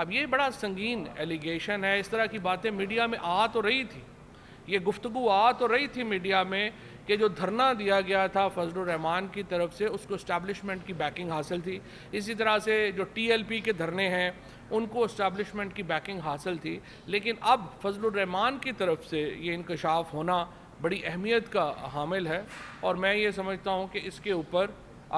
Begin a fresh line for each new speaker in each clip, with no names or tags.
اب یہ بڑا سنگین ایلیگیشن ہے، اس طرح کی باتیں میڈیا میں آ تو رہی تھی، یہ گفتگو آ تو رہی تھی میڈیا میں کہ جو دھرنا دیا گیا تھا فضل الرحمان کی طرف سے اس کو اسٹیبلشمنٹ کی بیکنگ حاصل تھی، اسی طرح سے جو ٹی ایل پی کے دھرنے ہیں ان کو اسٹیبلشمنٹ کی بیکنگ حاصل تھی، لیکن اب فضل الرحمان کی طرف سے یہ انکشاف ہونا بڑی اہمیت کا حامل ہے، اور میں یہ سمجھتا ہوں کہ اس کے اوپر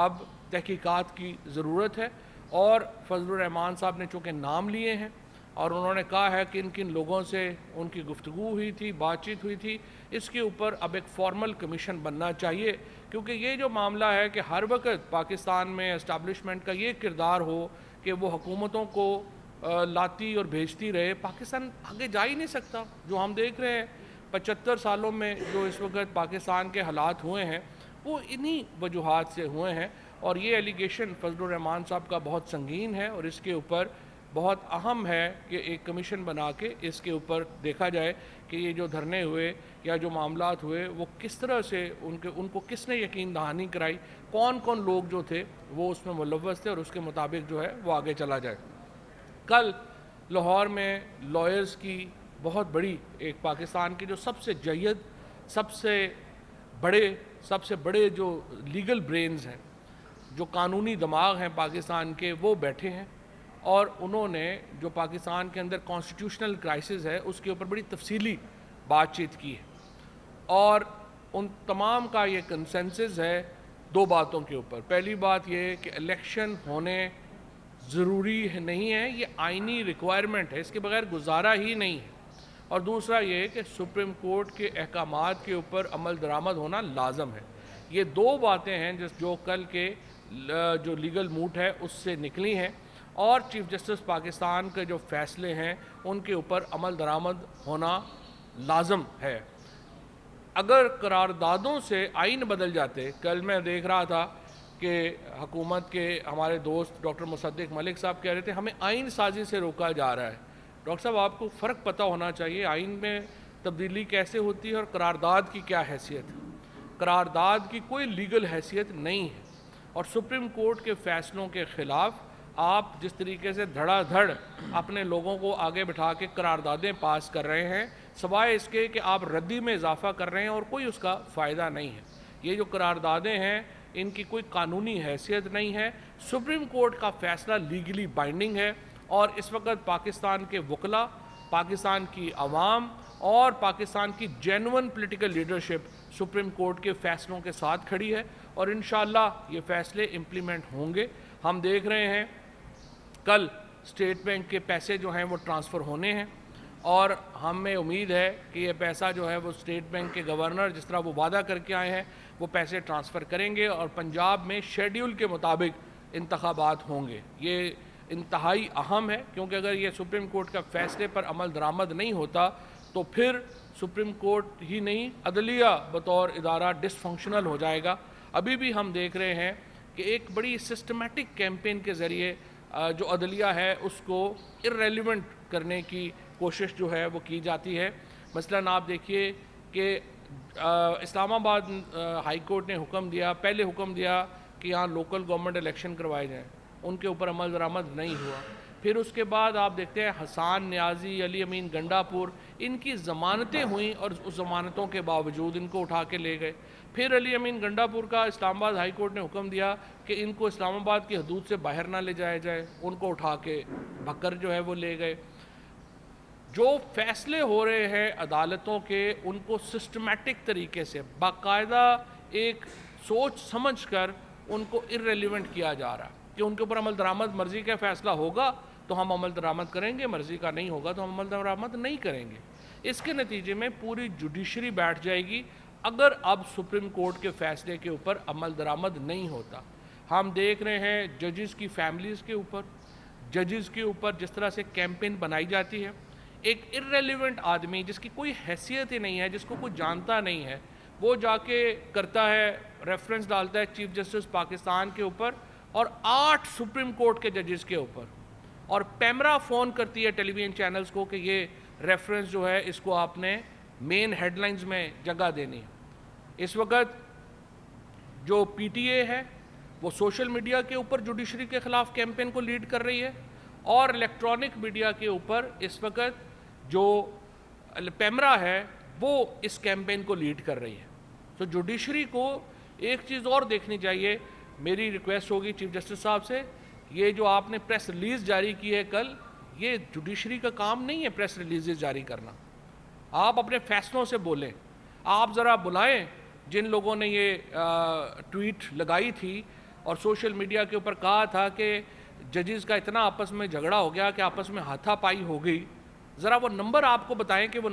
اب تحقیقات کی ضرورت ہے، اور فضل الرحمان صاحب نے چونکہ نام لیے ہیں اور انہوں نے کہا ہے کہ کن لوگوں سے ان کی گفتگو ہوئی تھی، بات چیت ہوئی تھی، اس کے اوپر اب ایک فارمل کمیشن بننا چاہیے، کیونکہ یہ جو معاملہ ہے کہ ہر وقت پاکستان میں اسٹیبلشمنٹ کا یہ کردار ہو کہ وہ حکومتوں کو لاتی اور بھیجتی رہے، پاکستان آگے جا ہی نہیں سکتا۔ جو ہم دیکھ رہے ہیں 75 سالوں میں جو اس وقت پاکستان کے حالات ہوئے ہیں وہ انہی وجوہات سے ہوئے ہیں، اور یہ ایلیگیشن فضل الرحمان صاحب کا بہت سنگین ہے، اور اس کے اوپر بہت اہم ہے کہ ایک کمیشن بنا کے اس کے اوپر دیکھا جائے کہ یہ جو دھرنے ہوئے یا جو معاملات ہوئے وہ کس طرح سے ان کو کس نے یقین دہانی کرائی، کون کون لوگ جو تھے وہ اس میں ملوث تھے، اور اس کے مطابق جو ہے وہ آگے چلا جائے۔ کل لاہور میں لائرز کی بہت بڑی ایک پاکستان کی جو سب سے جید، سب سے بڑے جو لیگل برینز ہیں، جو قانونی دماغ ہیں پاکستان کے، وہ بیٹھے ہیں، اور انہوں نے جو پاکستان کے اندر کانسٹیٹیوشنل کرائسس ہے اس کے اوپر بڑی تفصیلی بات چیت کی ہے، اور ان تمام کا یہ کنسنسس ہے دو باتوں کے اوپر۔ پہلی بات یہ کہ الیکشن ہونے ضروری نہیں ہے، یہ آئینی ریکوائرمنٹ ہے، اس کے بغیر گزارا ہی نہیں ہے، اور دوسرا یہ کہ سپریم کورٹ کے احکامات کے اوپر عمل درآمد ہونا لازم ہے۔ یہ دو باتیں ہیں جو کل کے جو لیگل موڈ ہے اس سے نکلی ہیں، اور چیف جسٹس پاکستان کے جو فیصلے ہیں ان کے اوپر عمل درآمد ہونا لازم ہے۔ اگر قراردادوں سے آئین بدل جاتے، کل میں دیکھ رہا تھا کہ حکومت کے ہمارے دوست ڈاکٹر مصدق ملک صاحب کہہ رہے تھے ہمیں آئین سازی سے روکا جا رہا ہے۔ ڈاکٹر صاحب آپ کو فرق پتہ ہونا چاہیے، آئین میں تبدیلی کیسے ہوتی ہے اور قرارداد کی کیا حیثیت ہے۔ قرارداد کی کوئی لیگل حیثیت نہیں ہے، اور سپریم کورٹ کے فیصلوں کے خلاف آپ جس طریقے سے دھڑا دھڑ اپنے لوگوں کو آگے بٹھا کے قراردادیں پاس کر رہے ہیں، سوائے اس کے کہ آپ ردی میں اضافہ کر رہے ہیں اور کوئی اس کا فائدہ نہیں ہے۔ یہ جو قراردادیں ہیں ان کی کوئی قانونی حیثیت نہیں ہے، سپریم کورٹ کا فیصلہ لیگلی بائنڈنگ ہے، اور اس وقت پاکستان کے وکلاء، پاکستان کی عوام اور پاکستان کی genuine political leadership supreme court کے فیصلوں کے ساتھ کھڑی ہے، اور انشاءاللہ یہ فیصلے امپلیمنٹ ہوں گے۔ ہم دیکھ رہے ہیں کل اسٹیٹ بینک کے پیسے جو ہیں وہ ٹرانسفر ہونے ہیں، اور ہمیں امید ہے کہ یہ پیسہ جو ہے وہ اسٹیٹ بینک کے گورنر جس طرح وہ وعدہ کر کے آئے ہیں وہ پیسے ٹرانسفر کریں گے، اور پنجاب میں شیڈیول کے مطابق انتخابات ہوں گے۔ یہ انتہائی اہم ہے، کیونکہ اگر یہ سپریم کورٹ کا فیصلے پر عمل درآمد نہیں ہوتا تو پھر سپریم کورٹ ہی نہیں، عدلیہ بطور ادارہ ڈس فنکشنل ہو جائے گا۔ ابھی بھی ہم دیکھ رہے ہیں کہ ایک بڑی سسٹمیٹک کیمپین کے ذریعے جو عدلیہ ہے اس کو ارریلیونٹ کرنے کی کوشش جو ہے وہ کی جاتی ہے۔ مثلاً آپ دیکھیے کہ اسلام آباد ہائی کورٹ نے پہلے حکم دیا کہ یہاں لوکل گورنمنٹ الیکشن کروائے جائیں، ان کے اوپر عمل درآمد نہیں ہوا۔ پھر اس کے بعد آپ دیکھتے ہیں حسان نیازی، علی امین گنڈا پور، ان کی ضمانتیں ہوئیں اور اس ضمانتوں کے باوجود ان کو اٹھا کے لے گئے۔ پھر علی امین گنڈا پور کا اسلام آباد ہائی کورٹ نے حکم دیا کہ ان کو اسلام آباد کی حدود سے باہر نہ لے جایا جائے، ان کو اٹھا کے بھکر جو ہے وہ لے گئے۔ جو فیصلے ہو رہے ہیں عدالتوں کے ان کو سسٹمیٹک طریقے سے باقاعدہ ایک سوچ سمجھ کر ان کو ارریلیونٹ کیا جا رہا ہے کہ ان کے اوپر عمل درآمد مرضی کا فیصلہ ہوگا تو ہم عمل درآمد کریں گے، مرضی کا نہیں ہوگا تو ہم عمل درآمد نہیں کریں گے۔ اس کے نتیجے میں پوری جوڈیشری بیٹھ جائے گی اگر اب سپریم کورٹ کے فیصلے کے اوپر عمل درآمد نہیں ہوتا۔ ہم دیکھ رہے ہیں ججز کی فیملیز کے اوپر، ججز کے اوپر جس طرح سے کیمپین بنائی جاتی ہے۔ ایک ارریلیونٹ آدمی جس کی کوئی حیثیت ہی نہیں ہے، جس کو کوئی جانتا نہیں ہے، وہ جا کے کرتا ہے، ریفرنس ڈالتا ہے چیف جسٹس پاکستان کے اوپر اور 8 سپریم کورٹ کے ججز کے اوپر، اور پیمرا فون کرتی ہے ٹیلی ویژن چینلز کو کہ یہ ریفرنس جو ہے اس کو آپ نے مین ہیڈ لائنز میں جگہ دینی ہے۔ اس وقت جو پی ٹی اے ہے وہ سوشل میڈیا کے اوپر جوڈیشری کے خلاف کیمپین کو لیڈ کر رہی ہے، اور الیکٹرانک میڈیا کے اوپر اس وقت جو پیمرا ہے وہ اس کیمپین کو لیڈ کر رہی ہے. تو جوڈیشری کو ایک چیز اور دیکھنی چاہیے. میری ریکویسٹ ہوگی چیف جسٹس صاحب سے, یہ جو آپ نے پریس ریلیز جاری کی ہے کل, یہ جوڈیشری کا کام نہیں ہے پریس ریلیزز جاری کرنا. آپ اپنے فیصلوں سے بولیں. آپ ذرا بلائیں جن لوگوں نے یہ ٹویٹ لگائی تھی اور سوشل میڈیا کے اوپر کہا تھا کہ ججز کا اتنا آپس میں جھگڑا ہو گیا کہ آپس میں ہاتھا پائی ہو گئی, ذرا وہ نمبر آپ کو بتائیں کہ وہ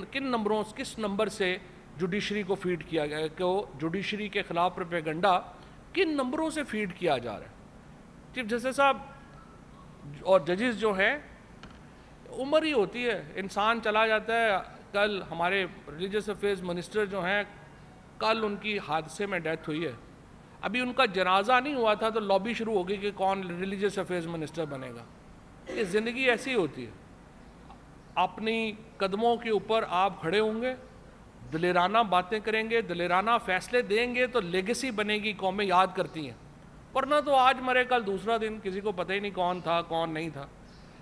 کس نمبر سے جوڈیشری کو فیڈ کیا گیا, کہ وہ جوڈیشری کے خلاف پروپیگنڈا کن نمبروں سے فیڈ کیا جا رہا ہے. چیف جسٹس صاحب اور ججز جو ہیں, عمر ہی ہوتی ہے, انسان چلا جاتا ہے. کل ہمارے ریلیجس افیئرز منسٹر جو ہیں, کل ان کی حادثے میں ڈیتھ ہوئی ہے. ابھی ان کا جنازہ نہیں ہوا تھا تو لابی شروع ہو گئی کہ کون ریلیجس افیئرز منسٹر بنے گا. یہ زندگی ایسی ہوتی ہے. اپنی قدموں کے اوپر آپ کھڑے ہوں گے, دلیرانہ باتیں کریں گے, دلیرانہ فیصلے دیں گے تو لیگیسی بنے گی, قومیں یاد کرتی ہیں. ورنہ تو آج مرے کل دوسرا دن, کسی کو پتہ ہی نہیں کون تھا کون نہیں تھا.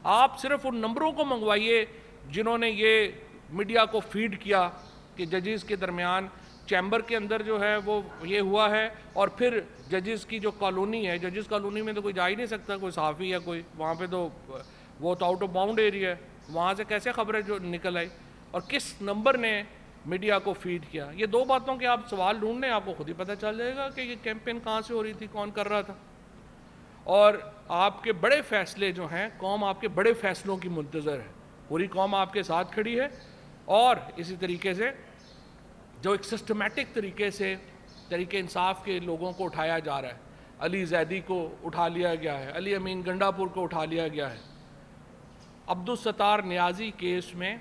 آپ صرف ان نمبروں کو منگوائیے جنہوں نے یہ میڈیا کو فیڈ کیا کہ ججز کے درمیان چیمبر کے اندر جو ہے وہ یہ ہوا ہے, اور پھر ججز کی جو کالونی ہے, ججز کالونی میں تو کوئی جا ہی نہیں سکتا, کوئی صحافی یا کوئی وہاں پہ, تو وہ تو آؤٹ آف باؤنڈ ایریا ہے, وہاں سے کیسے خبریں جو نکل آئی اور کس نمبر نے میڈیا کو فیڈ کیا. یہ دو باتوں کے آپ سوال ڈھونڈ لیں, آپ کو خود ہی پتہ چل جائے گا کہ یہ کیمپین کہاں سے ہو رہی تھی, کون کر رہا تھا. اور آپ کے بڑے فیصلے جو ہیں, قوم آپ کے بڑے فیصلوں کی منتظر ہے. پوری قوم آپ کے ساتھ کھڑی ہے. اور اسی طریقے سے جو ایک سسٹمیٹک طریقے سے تحریک انصاف کے لوگوں کو اٹھایا جا رہا ہے, علی زیدی کو اٹھا لیا گیا ہے, علی امین گنڈا پور کو اٹھا لیا گیا ہے. عبدالستار نیازی کیس میں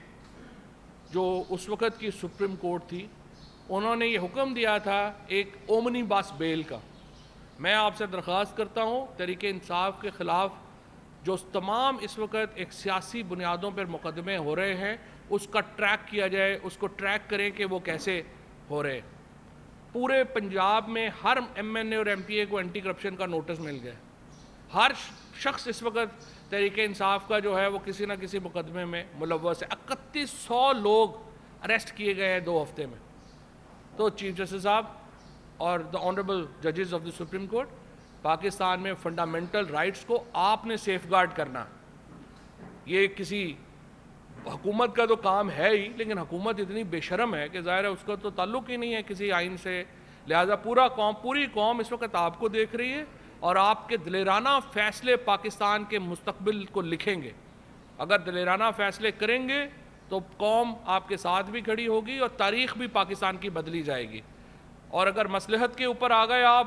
جو اس وقت کی سپریم کورٹ تھی, انہوں نے یہ حکم دیا تھا ایک اومنی بس بیل کا. میں آپ سے درخواست کرتا ہوں تحریک انصاف کے خلاف جو تمام اس وقت ایک سیاسی بنیادوں پر مقدمے ہو رہے ہیں, اس کا ٹریک کیا جائے, اس کو ٹریک کریں کہ وہ کیسے ہو رہے. پورے پنجاب میں ہر ایم این اے اور ایم پی اے کو اینٹی کرپشن کا نوٹس مل گیا. ہر شخص اس وقت تحریک انصاف کا جو ہے وہ کسی نہ کسی مقدمے میں ملوث ہے. 3100 لوگ اریسٹ کیے گئے ہیں 2 ہفتے میں. تو چیف جسٹس صاحب اور دا آنریبل ججز of the supreme court, Pakistan میں فنڈامنٹل رائٹس کو آپ نے سیف گارڈ کرنا. یہ کسی حکومت کا تو کام ہے ہی, لیکن حکومت اتنی بے شرم ہے کہ ظاہر ہے اس کا تو تعلق ہی نہیں ہے کسی آئین سے. لہٰذا پوری قوم اس وقت آپ کو دیکھ رہی ہے, اور آپ کے دلیرانہ فیصلے پاکستان کے مستقبل کو لکھیں گے. اگر دلیرانہ فیصلے کریں گے تو قوم آپ کے ساتھ بھی کھڑی ہوگی اور تاریخ بھی پاکستان کی بدلی جائے گی. اور اگر مصلحت کے اوپر آ گئے آپ,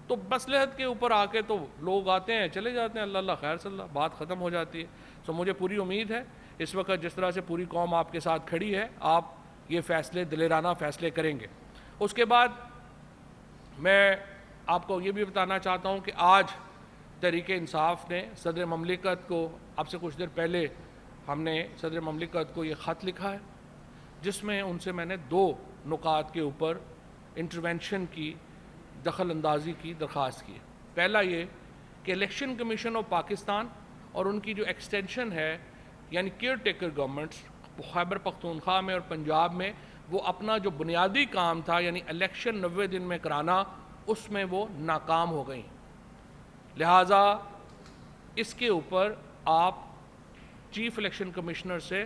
تو مصلحت کے اوپر آ کے تو لوگ آتے ہیں چلے جاتے ہیں, اللہ اللہ خیر صلی اللہ, بات ختم ہو جاتی ہے. سو مجھے پوری امید ہے اس وقت جس طرح سے پوری قوم آپ کے ساتھ کھڑی ہے, آپ یہ فیصلے دلیرانہ فیصلے کریں گے. اس کے بعد میں آپ کو یہ بھی بتانا چاہتا ہوں کہ آج تحریک انصاف نے صدر مملکت کو, اب سے کچھ دیر پہلے ہم نے صدر مملکت کو یہ خط لکھا ہے, جس میں ان سے میں نے 2 نکات کے اوپر انٹرونشن کی, دخل اندازی کی درخواست کی. پہلا یہ کہ الیکشن کمیشن آف پاکستان اور ان کی جو ایکسٹینشن ہے, یعنی care taker governments Khyber Pakhtunkhwa میں اور پنجاب میں, وہ اپنا جو بنیادی کام تھا یعنی الیکشن 90 دن میں کرانا, اس میں وہ ناکام ہو گئیں. لہٰذا اس کے اوپر آپ چیف الیکشن کمشنر سے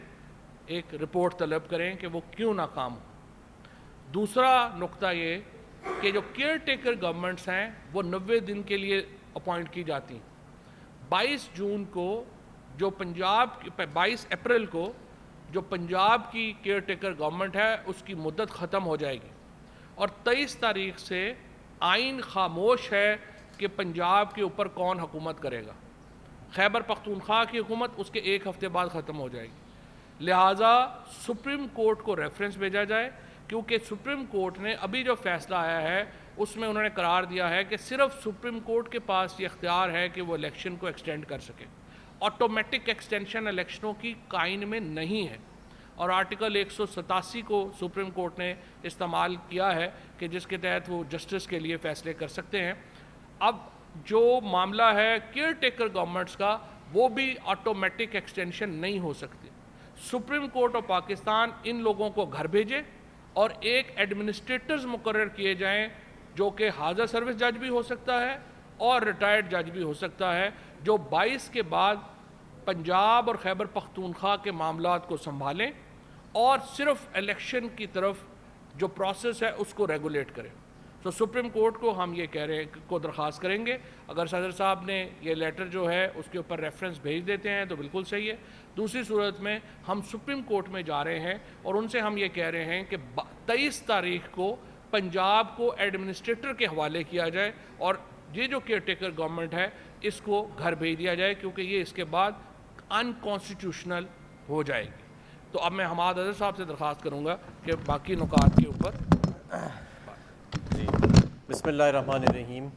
ایک رپورٹ طلب کریں کہ وہ کیوں ناکام ہو. دوسرا نقطہ یہ کہ جو کیئر ٹیکر گورنمنٹس ہیں وہ 90 دن کے لیے اپوائنٹ کی جاتی ہیں. 22 جون کو جو 22 اپریل کو جو پنجاب کی کیئر ٹیکر گورنمنٹ ہے اس کی مدت ختم ہو جائے گی, اور 23 تاریخ سے آئین خاموش ہے کہ پنجاب کے اوپر کون حکومت کرے گا. خیبر پختونخوا کی حکومت اس کے 1 ہفتے بعد ختم ہو جائے گی. لہٰذا سپریم کورٹ کو ریفرنس بھیجا جائے, کیونکہ سپریم کورٹ نے ابھی جو فیصلہ آیا ہے اس میں انہوں نے قرار دیا ہے کہ صرف سپریم کورٹ کے پاس یہ اختیار ہے کہ وہ الیکشن کو ایکسٹینڈ کر سکے. آٹومیٹک ایکسٹینشن الیکشنوں کی آئین میں نہیں ہے, اور آرٹیکل 187 کو سپریم کورٹ نے استعمال کیا ہے کہ جس کے تحت وہ جسٹس کے لیے فیصلے کر سکتے ہیں. اب جو معاملہ ہے کیئر ٹیکر گورنمنٹس کا, وہ بھی آٹومیٹک ایکسٹینشن نہیں ہو سکتی. سپریم کورٹ آف پاکستان ان لوگوں کو گھر بھیجے اور ایک ایڈمنسٹریٹرز مقرر کیے جائیں جو کہ حاضر سروس جج بھی ہو سکتا ہے اور ریٹائرڈ جج بھی ہو سکتا ہے, جو 22 کے بعد پنجاب اور خیبر پختونخوا کے معاملات کو سنبھالیں اور صرف الیکشن کی طرف جو پروسیس ہے اس کو ریگولیٹ کریں. تو سپریم کورٹ کو ہم یہ کہہ رہے ہیں کو درخواست کریں گے, اگر صدر صاحب نے یہ لیٹر جو ہے اس کے اوپر ریفرنس بھیج دیتے ہیں تو بالکل صحیح ہے. دوسری صورت میں ہم سپریم کورٹ میں جا رہے ہیں اور ان سے ہم یہ کہہ رہے ہیں کہ 23 تاریخ کو پنجاب کو ایڈمنسٹریٹر کے حوالے کیا جائے اور یہ جو کیئر ٹیکر گورنمنٹ ہے اس کو گھر بھیج دیا جائے, کیونکہ یہ اس کے بعد انکانسٹیٹیوشنل ہو جائے گی. تو اب میں حماد اظہر صاحب سے درخواست کروں گا کہ باقی نکات کے اوپر.
جی بسم اللہ الرحمن الرحیم.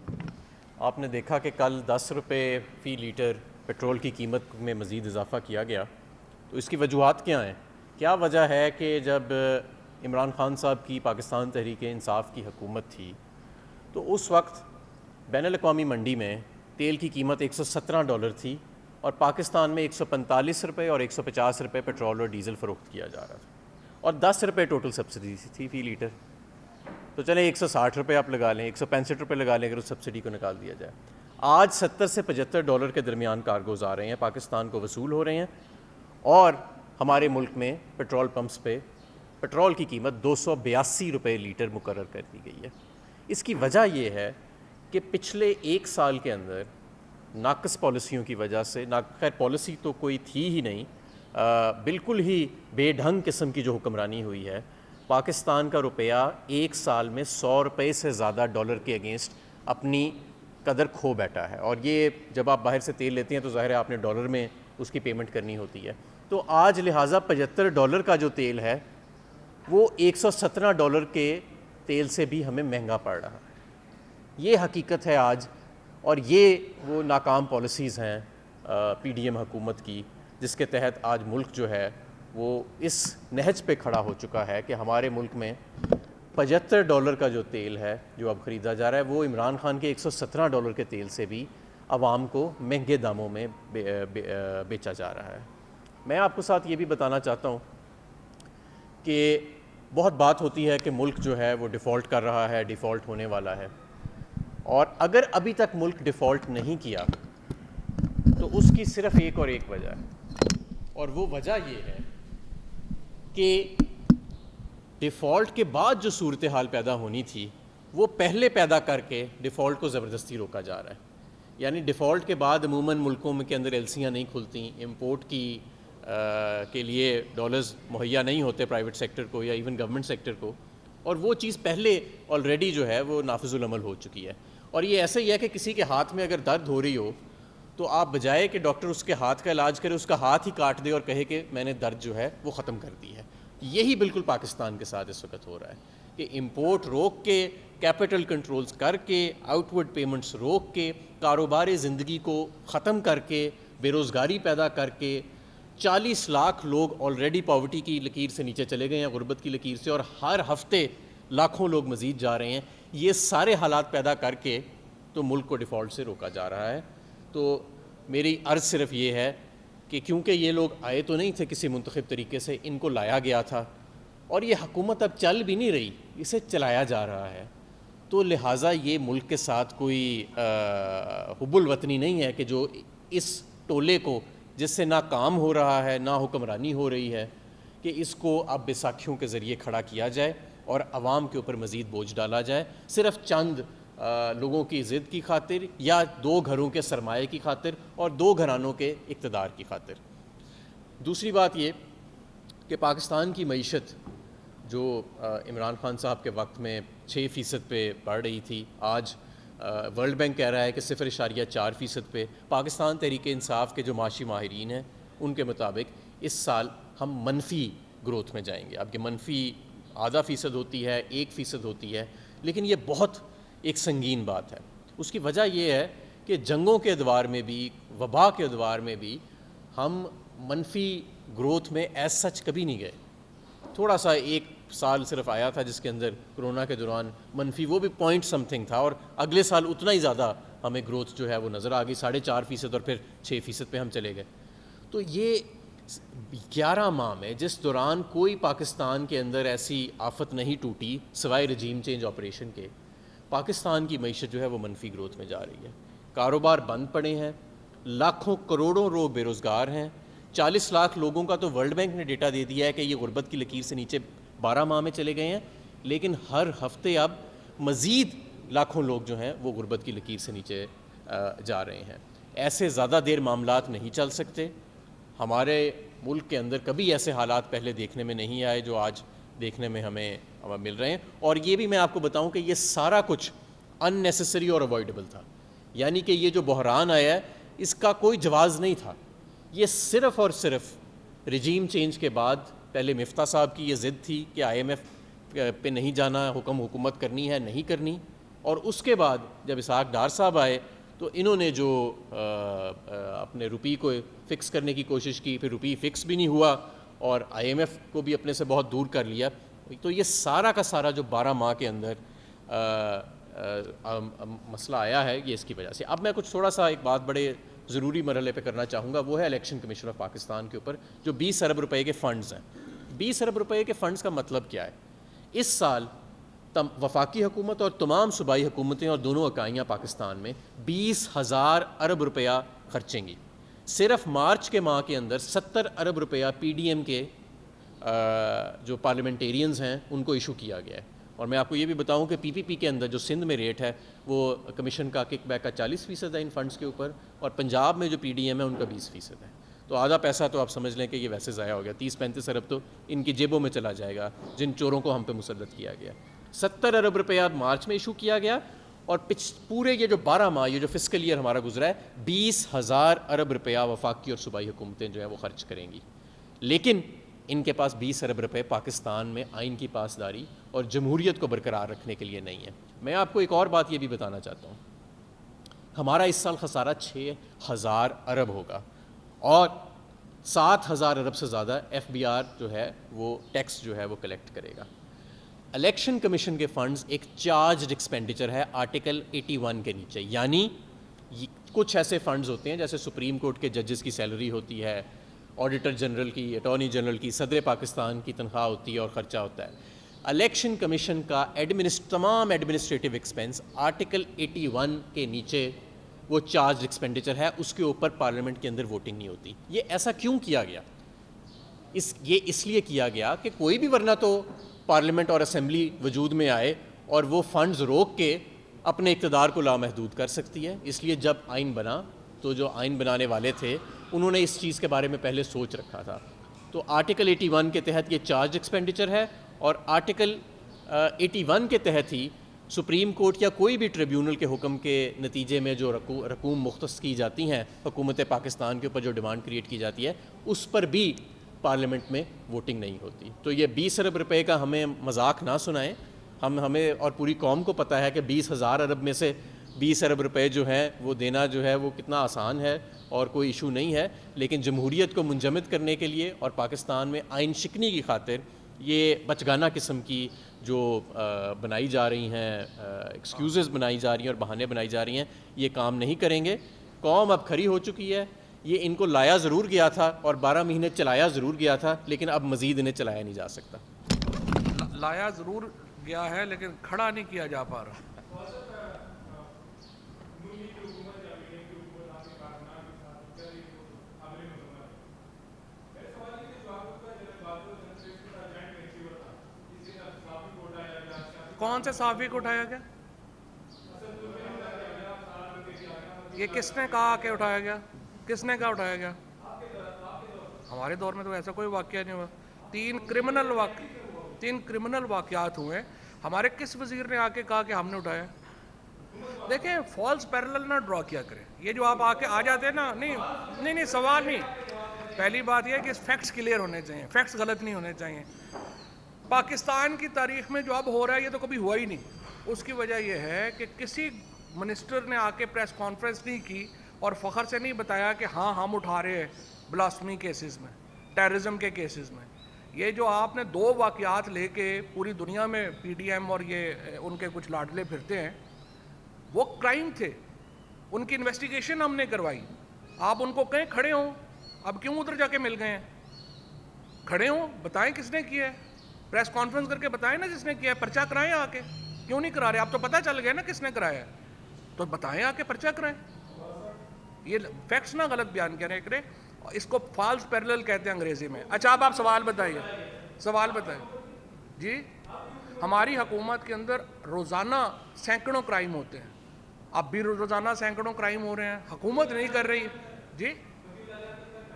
آپ نے دیکھا کہ کل 10 روپے فی لیٹر پیٹرول کی قیمت میں مزید اضافہ کیا گیا, تو اس کی وجوہات کیا ہیں؟ کیا وجہ ہے کہ جب عمران خان صاحب کی پاکستان تحریک انصاف کی حکومت تھی تو اس وقت بین الاقوامی منڈی میں تیل کی قیمت $117 تھی اور پاکستان میں 145 روپے اور 150 روپے پیٹرول اور ڈیزل فروخت کیا جا رہا تھا اور 10 روپے ٹوٹل سبسڈی تھی فی لیٹر. تو چلیں 160 روپے آپ لگا لیں, 165 روپے لگا لیں اگر اس سبسڈی کو نکال دیا جائے. آج $70 سے $75 کے درمیان کارگوز آ رہے ہیں, پاکستان کو وصول ہو رہے ہیں اور ہمارے ملک میں پیٹرول پمپس پہ پیٹرول کی قیمت 282 روپے لیٹر مقرر کر دی گئی ہے. اس کی وجہ یہ ہے کہ پچھلے 1 سال کے اندر ناقص پالیسیوں کی وجہ سے, خیر پالیسی تو کوئی تھی ہی نہیں, بالکل ہی بے ڈھنگ قسم کی جو حکمرانی ہوئی ہے, پاکستان کا روپیہ 1 سال میں 100 روپے سے زیادہ ڈالر کے اگینسٹ اپنی قدر کھو بیٹھا ہے. اور یہ جب آپ باہر سے تیل لیتے ہیں تو ظاہر ہے آپ نے ڈالر میں اس کی پیمنٹ کرنی ہوتی ہے. تو آج لہٰذا $75 کا جو تیل ہے وہ $117 کے تیل سے بھی ہمیں مہنگا پڑ رہا ہے. یہ حقیقت ہے آج, اور یہ وہ ناکام پالیسیز ہیں پی ڈی ایم حکومت کی, جس کے تحت آج ملک جو ہے وہ اس نہج پہ کھڑا ہو چکا ہے کہ ہمارے ملک میں $75 کا جو تیل ہے جو اب خریدا جا رہا ہے وہ عمران خان کے $117 کے تیل سے بھی عوام کو مہنگے داموں میں بیچا جا رہا ہے. میں آپ کو ساتھ یہ بھی بتانا چاہتا ہوں کہ بہت بات ہوتی ہے کہ ملک جو ہے وہ ڈیفالٹ کر رہا ہے, ڈیفالٹ ہونے والا ہے, اور اگر ابھی تک ملک ڈیفالٹ نہیں کیا تو اس کی صرف ایک اور ایک وجہ ہے, اور وہ وجہ یہ ہے کہ ڈیفالٹ کے بعد جو صورتحال پیدا ہونی تھی وہ پہلے پیدا کر کے ڈیفالٹ کو زبردستی روکا جا رہا ہے. یعنی ڈیفالٹ کے بعد عموماً ملکوں کے اندر ایلسیاں نہیں کھلتیں, امپورٹ کی کے لیے ڈالرز مہیا نہیں ہوتے پرائیویٹ سیکٹر کو یا ایون گورنمنٹ سیکٹر کو, اور وہ چیز پہلے آلریڈی جو ہے وہ نافذ العمل ہو چکی ہے. اور یہ ایسا ہی ہے کہ کسی کے ہاتھ میں اگر درد ہو رہی ہو تو آپ بجائے کہ ڈاکٹر اس کے ہاتھ کا علاج کرے, اس کا ہاتھ ہی کاٹ دے اور کہے کہ میں نے درد جو ہے وہ ختم کر دی ہے. یہی بالکل پاکستان کے ساتھ اس وقت ہو رہا ہے کہ امپورٹ روک کے, کیپٹل کنٹرولز کر کے, آؤٹ ورڈ پیمنٹس روک کے, کاروبار زندگی کو ختم کر کے, بے روزگاری پیدا کر کے 40 لاکھ لوگ آلریڈی پاورٹی کی لکیر سے نیچے چلے گئے ہیں, غربت کی لکیر سے, اور ہر ہفتے لاکھوں لوگ مزید جا رہے ہیں. یہ سارے حالات پیدا کر کے تو ملک کو ڈیفالٹ سے روکا جا رہا ہے. تو میری عرض صرف یہ ہے کہ کیونکہ یہ لوگ آئے تو نہیں تھے کسی منتخب طریقے سے, ان کو لایا گیا تھا, اور یہ حکومت اب چل بھی نہیں رہی, اسے چلایا جا رہا ہے, تو لہٰذا یہ ملک کے ساتھ کوئی حب الوطنی نہیں ہے کہ جو اس ٹولے کو, جس سے نہ کام ہو رہا ہے نہ حکمرانی ہو رہی ہے, کہ اس کو اب بیساکھیوں کے ذریعے کھڑا کیا جائے اور عوام کے اوپر مزید بوجھ ڈالا جائے, صرف چند لوگوں کی ضد کی خاطر یا 2 گھروں کے سرمایے کی خاطر اور 2 گھرانوں کے اقتدار کی خاطر. دوسری بات یہ کہ پاکستان کی معیشت جو عمران خان صاحب کے وقت میں 6% پہ بڑھ رہی تھی, آج ورلڈ بینک کہہ رہا ہے کہ 0.4% پہ. پاکستان تحریک انصاف کے جو معاشی ماہرین ہیں ان کے مطابق اس سال ہم منفی گروتھ میں جائیں گے. اب یہ منفی 0.5% ہوتی ہے, 1% ہوتی ہے, لیکن یہ بہت ایک سنگین بات ہے. اس کی وجہ یہ ہے کہ جنگوں کے ادوار میں بھی, وبا کے ادوار میں بھی ہم منفی گروتھ میں ایز سچ کبھی نہیں گئے. تھوڑا سا 1 سال صرف آیا تھا جس کے اندر کرونا کے دوران منفی, وہ بھی پوائنٹ سم تھنگ تھا, اور اگلے سال اتنا ہی زیادہ ہمیں گروتھ جو ہے وہ نظر آ گئی 4.5% اور پھر 6% پہ ہم چلے گئے. تو یہ 11 ماہ میں جس دوران کوئی پاکستان کے اندر ایسی آفت نہیں ٹوٹی سوائے رجیم چینج آپریشن کے, پاکستان کی معیشت جو ہے وہ منفی گروتھ میں جا رہی ہے. کاروبار بند پڑے ہیں, لاکھوں کروڑوں لوگ بے روزگار ہیں, 40 لاکھ لوگوں کا تو ورلڈ بینک نے ڈیٹا دے دیا ہے کہ یہ غربت کی لکیر سے نیچے 12 ماہ میں چلے گئے ہیں, لیکن ہر ہفتے اب مزید لاکھوں لوگ جو ہیں وہ غربت کی لکیر سے نیچے جا رہے ہیں. ایسے زیادہ دیر معاملات نہیں چل سکتے. ہمارے ملک کے اندر کبھی ایسے حالات پہلے دیکھنے میں نہیں آئے جو آج دیکھنے میں ہمیں مل رہے ہیں. اور یہ بھی میں آپ کو بتاؤں کہ یہ سارا کچھ ان نیسیسری اور اوائڈیبل تھا, یعنی کہ یہ جو بحران آیا ہے اس کا کوئی جواز نہیں تھا. یہ صرف اور صرف رجیم چینج کے بعد پہلے مفتاح صاحب کی یہ ضد تھی کہ IMF پہ نہیں جانا, حکومت کرنی ہے نہیں کرنی, اور اس کے بعد جب اسحاق ڈار صاحب آئے تو انہوں نے جو اپنے روپی کو فکس کرنے کی کوشش کی, پھر روپی فکس بھی نہیں ہوا اور IMF کو بھی اپنے سے بہت دور کر لیا. تو یہ سارا کا سارا جو 12 ماہ کے اندر مسئلہ آیا ہے یہ اس کی وجہ سے. اب میں کچھ تھوڑا سا ایک بات بڑے ضروری مرحلے پہ کرنا چاہوں گا, وہ ہے الیکشن کمیشن آف پاکستان کے اوپر جو 20 ارب روپے کے فنڈز ہیں. 20 ارب روپے کے فنڈز کا مطلب کیا ہے؟ اس سال وفاقی حکومت اور تمام صوبائی حکومتیں اور دونوں اکائیاں پاکستان میں 20,000 ارب روپیہ خرچیں گی. صرف مارچ کے ماہ کے اندر 70 ارب روپیہ PDM کے جو پارلیمنٹیرینز ہیں ان کو ایشو کیا گیا ہے. اور میں آپ کو یہ بھی بتاؤں کہ PPP کے اندر جو سندھ میں ریٹ ہے وہ کمیشن کا کک بیک کا 40% ہے ان فنڈز کے اوپر, اور پنجاب میں جو PDM ہے ان کا 20% ہے. تو آدھا پیسہ تو آپ سمجھ لیں کہ یہ ویسے ضائع ہو گیا, 30-35 ارب تو ان کی جیبوں میں چلا جائے گا جن چوروں کو ہم پہ مسلط کیا گیا. 70 ارب روپیہ مارچ میں ایشو کیا گیا, اور پورے یہ جو 12 ماہ یہ جو فسکل ایئر ہمارا گزرا ہے 20,000 ارب روپیہ وفاقی اور صوبائی حکومتیں جو ہیں وہ خرچ کریں گی. لیکن ان کے پاس 20 ارب روپے پاکستان میں آئین کی پاسداری اور جمہوریت کو برقرار رکھنے کے لیے نہیں ہے. میں آپ کو ایک اور بات یہ بھی بتانا چاہتا ہوں, ہمارا اس سال خسارہ 6,000 ارب ہوگا اور 7,000 ارب سے زیادہ FBR جو ہے وہ ٹیکس جو ہے وہ کلیکٹ کرے گا. الیکشن کمیشن کے فنڈز ایک چارجڈ ایکسپینڈیچر ہے آرٹیکل 81 کے نیچے, یعنی کچھ ایسے فنڈز ہوتے ہیں جیسے سپریم کورٹ کے ججز کی سیلری ہوتی ہے, آڈیٹر جنرل کی, اٹارنی جنرل کی, صدر پاکستان کی تنخواہ ہوتی ہے اور خرچہ ہوتا ہے. الیکشن کمیشن کا تمام ایڈمنسٹریٹو ایکسپینس آرٹیکل 81 کے نیچے وہ چارج ایکسپینڈیچر ہے, اس کے اوپر پارلیمنٹ کے اندر ووٹنگ نہیں ہوتی. یہ ایسا کیوں کیا گیا؟ یہ اس لیے کیا گیا کہ کوئی بھی ورنہ تو پارلیمنٹ اور اسمبلی وجود میں آئے اور وہ فنڈز روک کے اپنے اقتدار کو لامحدود کر سکتی ہے. اس لیے جب آئین بنا تو جو آئین بنانے والے تھے انہوں نے اس چیز کے بارے میں پہلے سوچ رکھا تھا. تو آرٹیکل 81 کے تحت یہ چارج ایکسپینڈیچر ہے, اور آرٹیکل 81 کے تحت ہی سپریم کورٹ یا کوئی بھی ٹریبیونل کے حکم کے نتیجے میں جو رقوم مختص کی جاتی ہیں حکومت پاکستان کے اوپر, جو ڈیمانڈ کریٹ کی جاتی ہے, اس پر بھی پارلیمنٹ میں ووٹنگ نہیں ہوتی. تو یہ 20 ارب روپے کا ہمیں مذاق نہ سنائیں. ہمیں اور پوری قوم کو پتہ ہے کہ 20,000 ارب میں سے 20 ارب روپے جو ہیں وہ دینا جو ہے وہ کتنا آسان ہے اور کوئی ایشو نہیں ہے. لیکن جمہوریت کو منجمد کرنے کے لیے اور پاکستان میں آئین شکنی کی خاطر یہ بچگانہ قسم کی جو بنائی جا رہی ہیں ایکسکیوزز بنائی جا رہی ہیں اور بہانے بنائی جا رہی ہیں, یہ کام نہیں کریں گے. قوم اب کھڑی ہو چکی ہے. یہ ان کو لایا ضرور گیا تھا اور 12 مہینے چلایا ضرور گیا تھا, لیکن اب مزید انہیں چلایا نہیں جا سکتا.
لایا ضرور گیا ہے لیکن کھڑا نہیں کیا جا پا رہا. کون سے صحافی کو اٹھایا گیا؟ یہ کس نے کہا کہ اٹھایا گیا؟ کس نے کہا اٹھایا گیا؟ ہمارے دور میں تو ایسا کوئی واقعہ نہیں ہوا. 3 کرمنل واقعات ہوئے. ہمارے کس وزیر نے آ کے کہا کہ ہم نے اٹھایا؟ دیکھیں, فالس پیرلل نہ ڈرا کیا کریں. یہ جو آپ آ جاتے ہیں نا, نہیں سوال نہیں. پہلی بات یہ ہے کہ فیکٹس کلیئر ہونے چاہیے, فیکٹس غلط نہیں ہونے چاہیے. پاکستان کی تاریخ میں جو اب ہو رہا ہے یہ تو کبھی ہوا ہی نہیں. اس کی وجہ یہ ہے کہ کسی منسٹر نے آ کے پریس کانفرنس نہیں کی اور فخر سے نہیں بتایا کہ ہاں ہم اٹھا رہے ہیں بلاسفمی کیسز میں, ٹیررزم کے کیسز میں. یہ جو آپ نے 2 واقعات لے کے پوری دنیا میں PDM اور یہ ان کے کچھ لاڈلے پھرتے ہیں, وہ کرائم تھے. ان کی انویسٹیگیشن ہم نے کروائی. آپ ان کو کہیں کھڑے ہوں, اب کیوں ادھر جا کے مل گئے ہیں؟ کھڑے ہوں, بتائیں کس نے کیا ہے, پریس کانفرنس کر کے بتائیں نا جس نے کیا ہے, پرچہ کرائیں آ کے. کیوں نہیں کرا رہے؟ آپ تو پتہ چل گیا نا کس نے کرایا ہے, تو بتائیں آ کے پرچہ کرائیں. یہ فیکٹس نہ غلط بیان کریں کرے, اس کو فالس پیرلل کہتے ہیں انگریزی میں. اچھا اب آپ سوال بتائیے, سوال بتائیں. جی ہماری حکومت کے اندر روزانہ سینکڑوں کرائم ہوتے ہیں, اب بھی روزانہ سینکڑوں کرائم ہو رہے ہیں, حکومت نہیں کر رہی. جی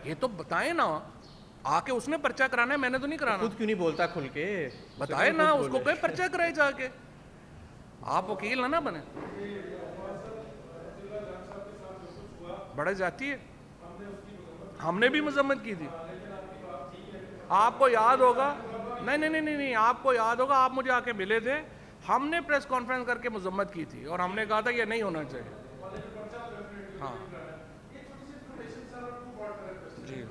یہ تو بتائیں نا, آ کے اس نے پرچہ کرانا ہے, میں نے تو نہیں کرانا.
خود کیوں نہیں بولتا کھل کے؟
بتائے نا اس کو, کوئی پرچہ کرائے جا کے. آپ وکیل نہ بنے, بڑا جاتی ہے. ہم نے بھی مذمت کی تھی, آپ کو یاد ہوگا. نہیں, آپ کو یاد ہوگا, آپ مجھے آ کے ملے تھے, ہم نے پریس کانفرنس کر کے مذمت کی تھی اور ہم نے کہا تھا یہ نہیں ہونا چاہیے. ہاں جی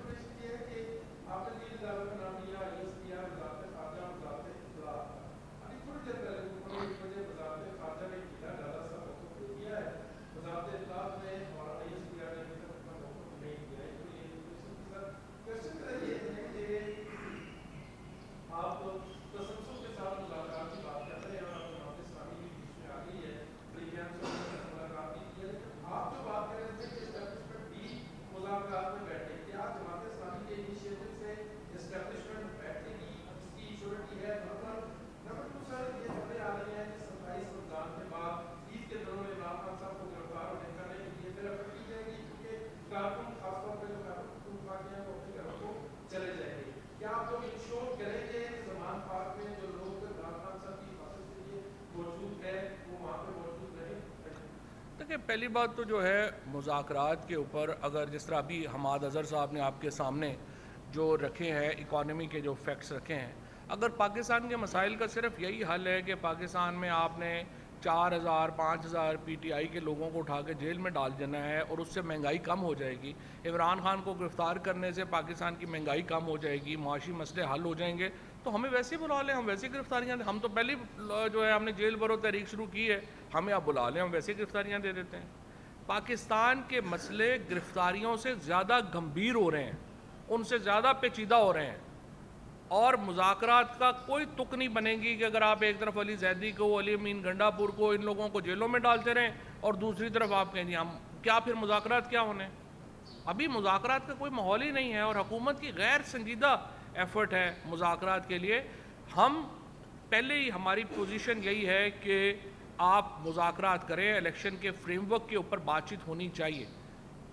پہلی بات تو جو ہے مذاکرات کے اوپر, اگر جس طرح ابھی حماد اظہر صاحب نے آپ کے سامنے جو رکھے ہیں اکانومی کے جو فیکٹس رکھے ہیں, اگر پاکستان کے مسائل کا صرف یہی حل ہے کہ پاکستان میں آپ نے 4,000 5,000 پی ٹی آئی کے لوگوں کو اٹھا کے جیل میں ڈال دینا ہے اور اس سے مہنگائی کم ہو جائے گی, عمران خان کو گرفتار کرنے سے پاکستان کی مہنگائی کم ہو جائے گی, معاشی مسئلے حل ہو جائیں گے, تو ہمیں ویسے ہی بلا لیں, ہم ویسے گرفتاریاں دیں. ہم تو پہلے جو ہے ہم نے جیل برو تحریک شروع کی ہے, ہمیں آپ بلا لیں, ہم ویسے گرفتاریاں دے دیتے ہیں. پاکستان کے مسئلے گرفتاریوں سے زیادہ گمبھیر ہو رہے ہیں, ان سے زیادہ پیچیدہ ہو رہے ہیں, اور مذاکرات کا کوئی تک نہیں بنے گی کہ اگر آپ ایک طرف علی زیدی کو, علی امین گنڈا پور کو, ان لوگوں کو جیلوں میں ڈالتے رہیں اور دوسری طرف آپ کہیں جی ہم کیا, پھر مذاکرات کیا ہونے؟ ابھی مذاکرات کا کوئی ماحول ہی نہیں ہے, اور حکومت کی غیر سنجیدہ ایفرٹ ہے مذاکرات کے لیے. ہم پہلے ہی ہماری پوزیشن یہی ہے کہ آپ مذاکرات کریں, الیکشن کے فریم ورک کے اوپر بات چیت ہونی چاہیے,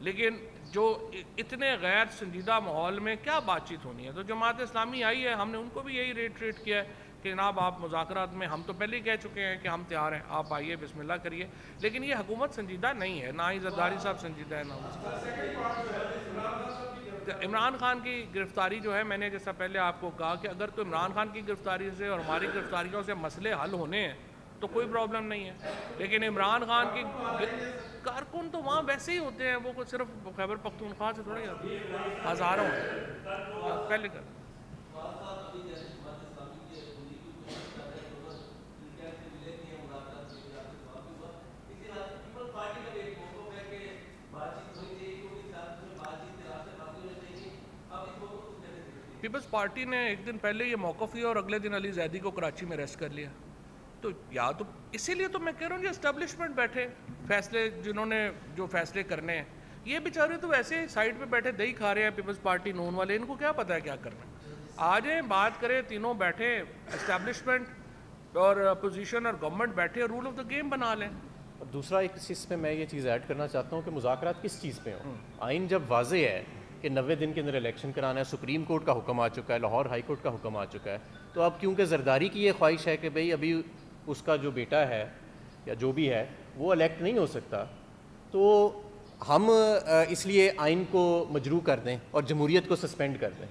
لیکن جو اتنے غیر سنجیدہ ماحول میں کیا بات چیت ہونی ہے؟ تو جماعت اسلامی آئی ہے, ہم نے ان کو بھی یہی ریٹریٹ کیا ہے کہ جناب آپ مذاکرات میں, ہم تو پہلے ہی کہہ چکے ہیں کہ ہم تیار ہیں, آپ آئیے, بسم اللہ کریے, لیکن یہ حکومت سنجیدہ نہیں ہے, نہ ہی زرداری صاحب سنجیدہ ہے, نہ عمران خان کی گرفتاری جو ہے, میں نے جیسا پہلے آپ کو کہا کہ اگر تو عمران خان کی گرفتاری سے اور ہماری گرفتاریوں سے مسئلے حل ہونے ہیں تو کوئی پرابلم نہیں ہے, لیکن عمران خان کی کارکن تو وہاں ویسے ہی ہوتے ہیں, وہ کوئی صرف خیبر پختونخوا سے تھوڑی ہوتے ہیں, ہزاروں ہیں. پہلے کر پیپلز پارٹی نے ایک دن پہلے یہ موقف لیا اور اگلے دن علی زیدی کو کراچی میں ریسٹ کر لیا. تو یا تو اسی لیے تو میں کہہ رہا ہوں کہ اسٹیبلشمنٹ بیٹھے فیصلے, جنہوں نے جو فیصلے کرنے ہیں, یہ بیچارے تو ویسے سائڈ پہ بیٹھے دہی کھا رہے ہیں پیپلز پارٹی نون والے, ان کو کیا پتہ ہے کیا کرنا ہے. آ جائیں بات کریں, تینوں بیٹھے, اسٹیبلشمنٹ اور اپوزیشن اور گورنمنٹ بیٹھے, رول آف دا گیم بنا لیں.
اور دوسرا ایک چیز پہ میں یہ چیز ایڈ کرنا چاہتا ہوں کہ مذاکرات کس چیز پہ ہوں. آئین جب واضح ہے کہ 90 دن کے اندر الیکشن کرانا ہے, سپریم کورٹ کا حکم آ چکا ہے, لاہور ہائی کورٹ کا حکم آ چکا ہے, تو اب کیونکہ زرداری کی یہ خواہش ہے کہ بھئی ابھی اس کا جو بیٹا ہے یا جو بھی ہے وہ الیکٹ نہیں ہو سکتا, تو ہم اس لیے آئین کو مجروح کر دیں اور جمہوریت کو سسپینڈ کر دیں.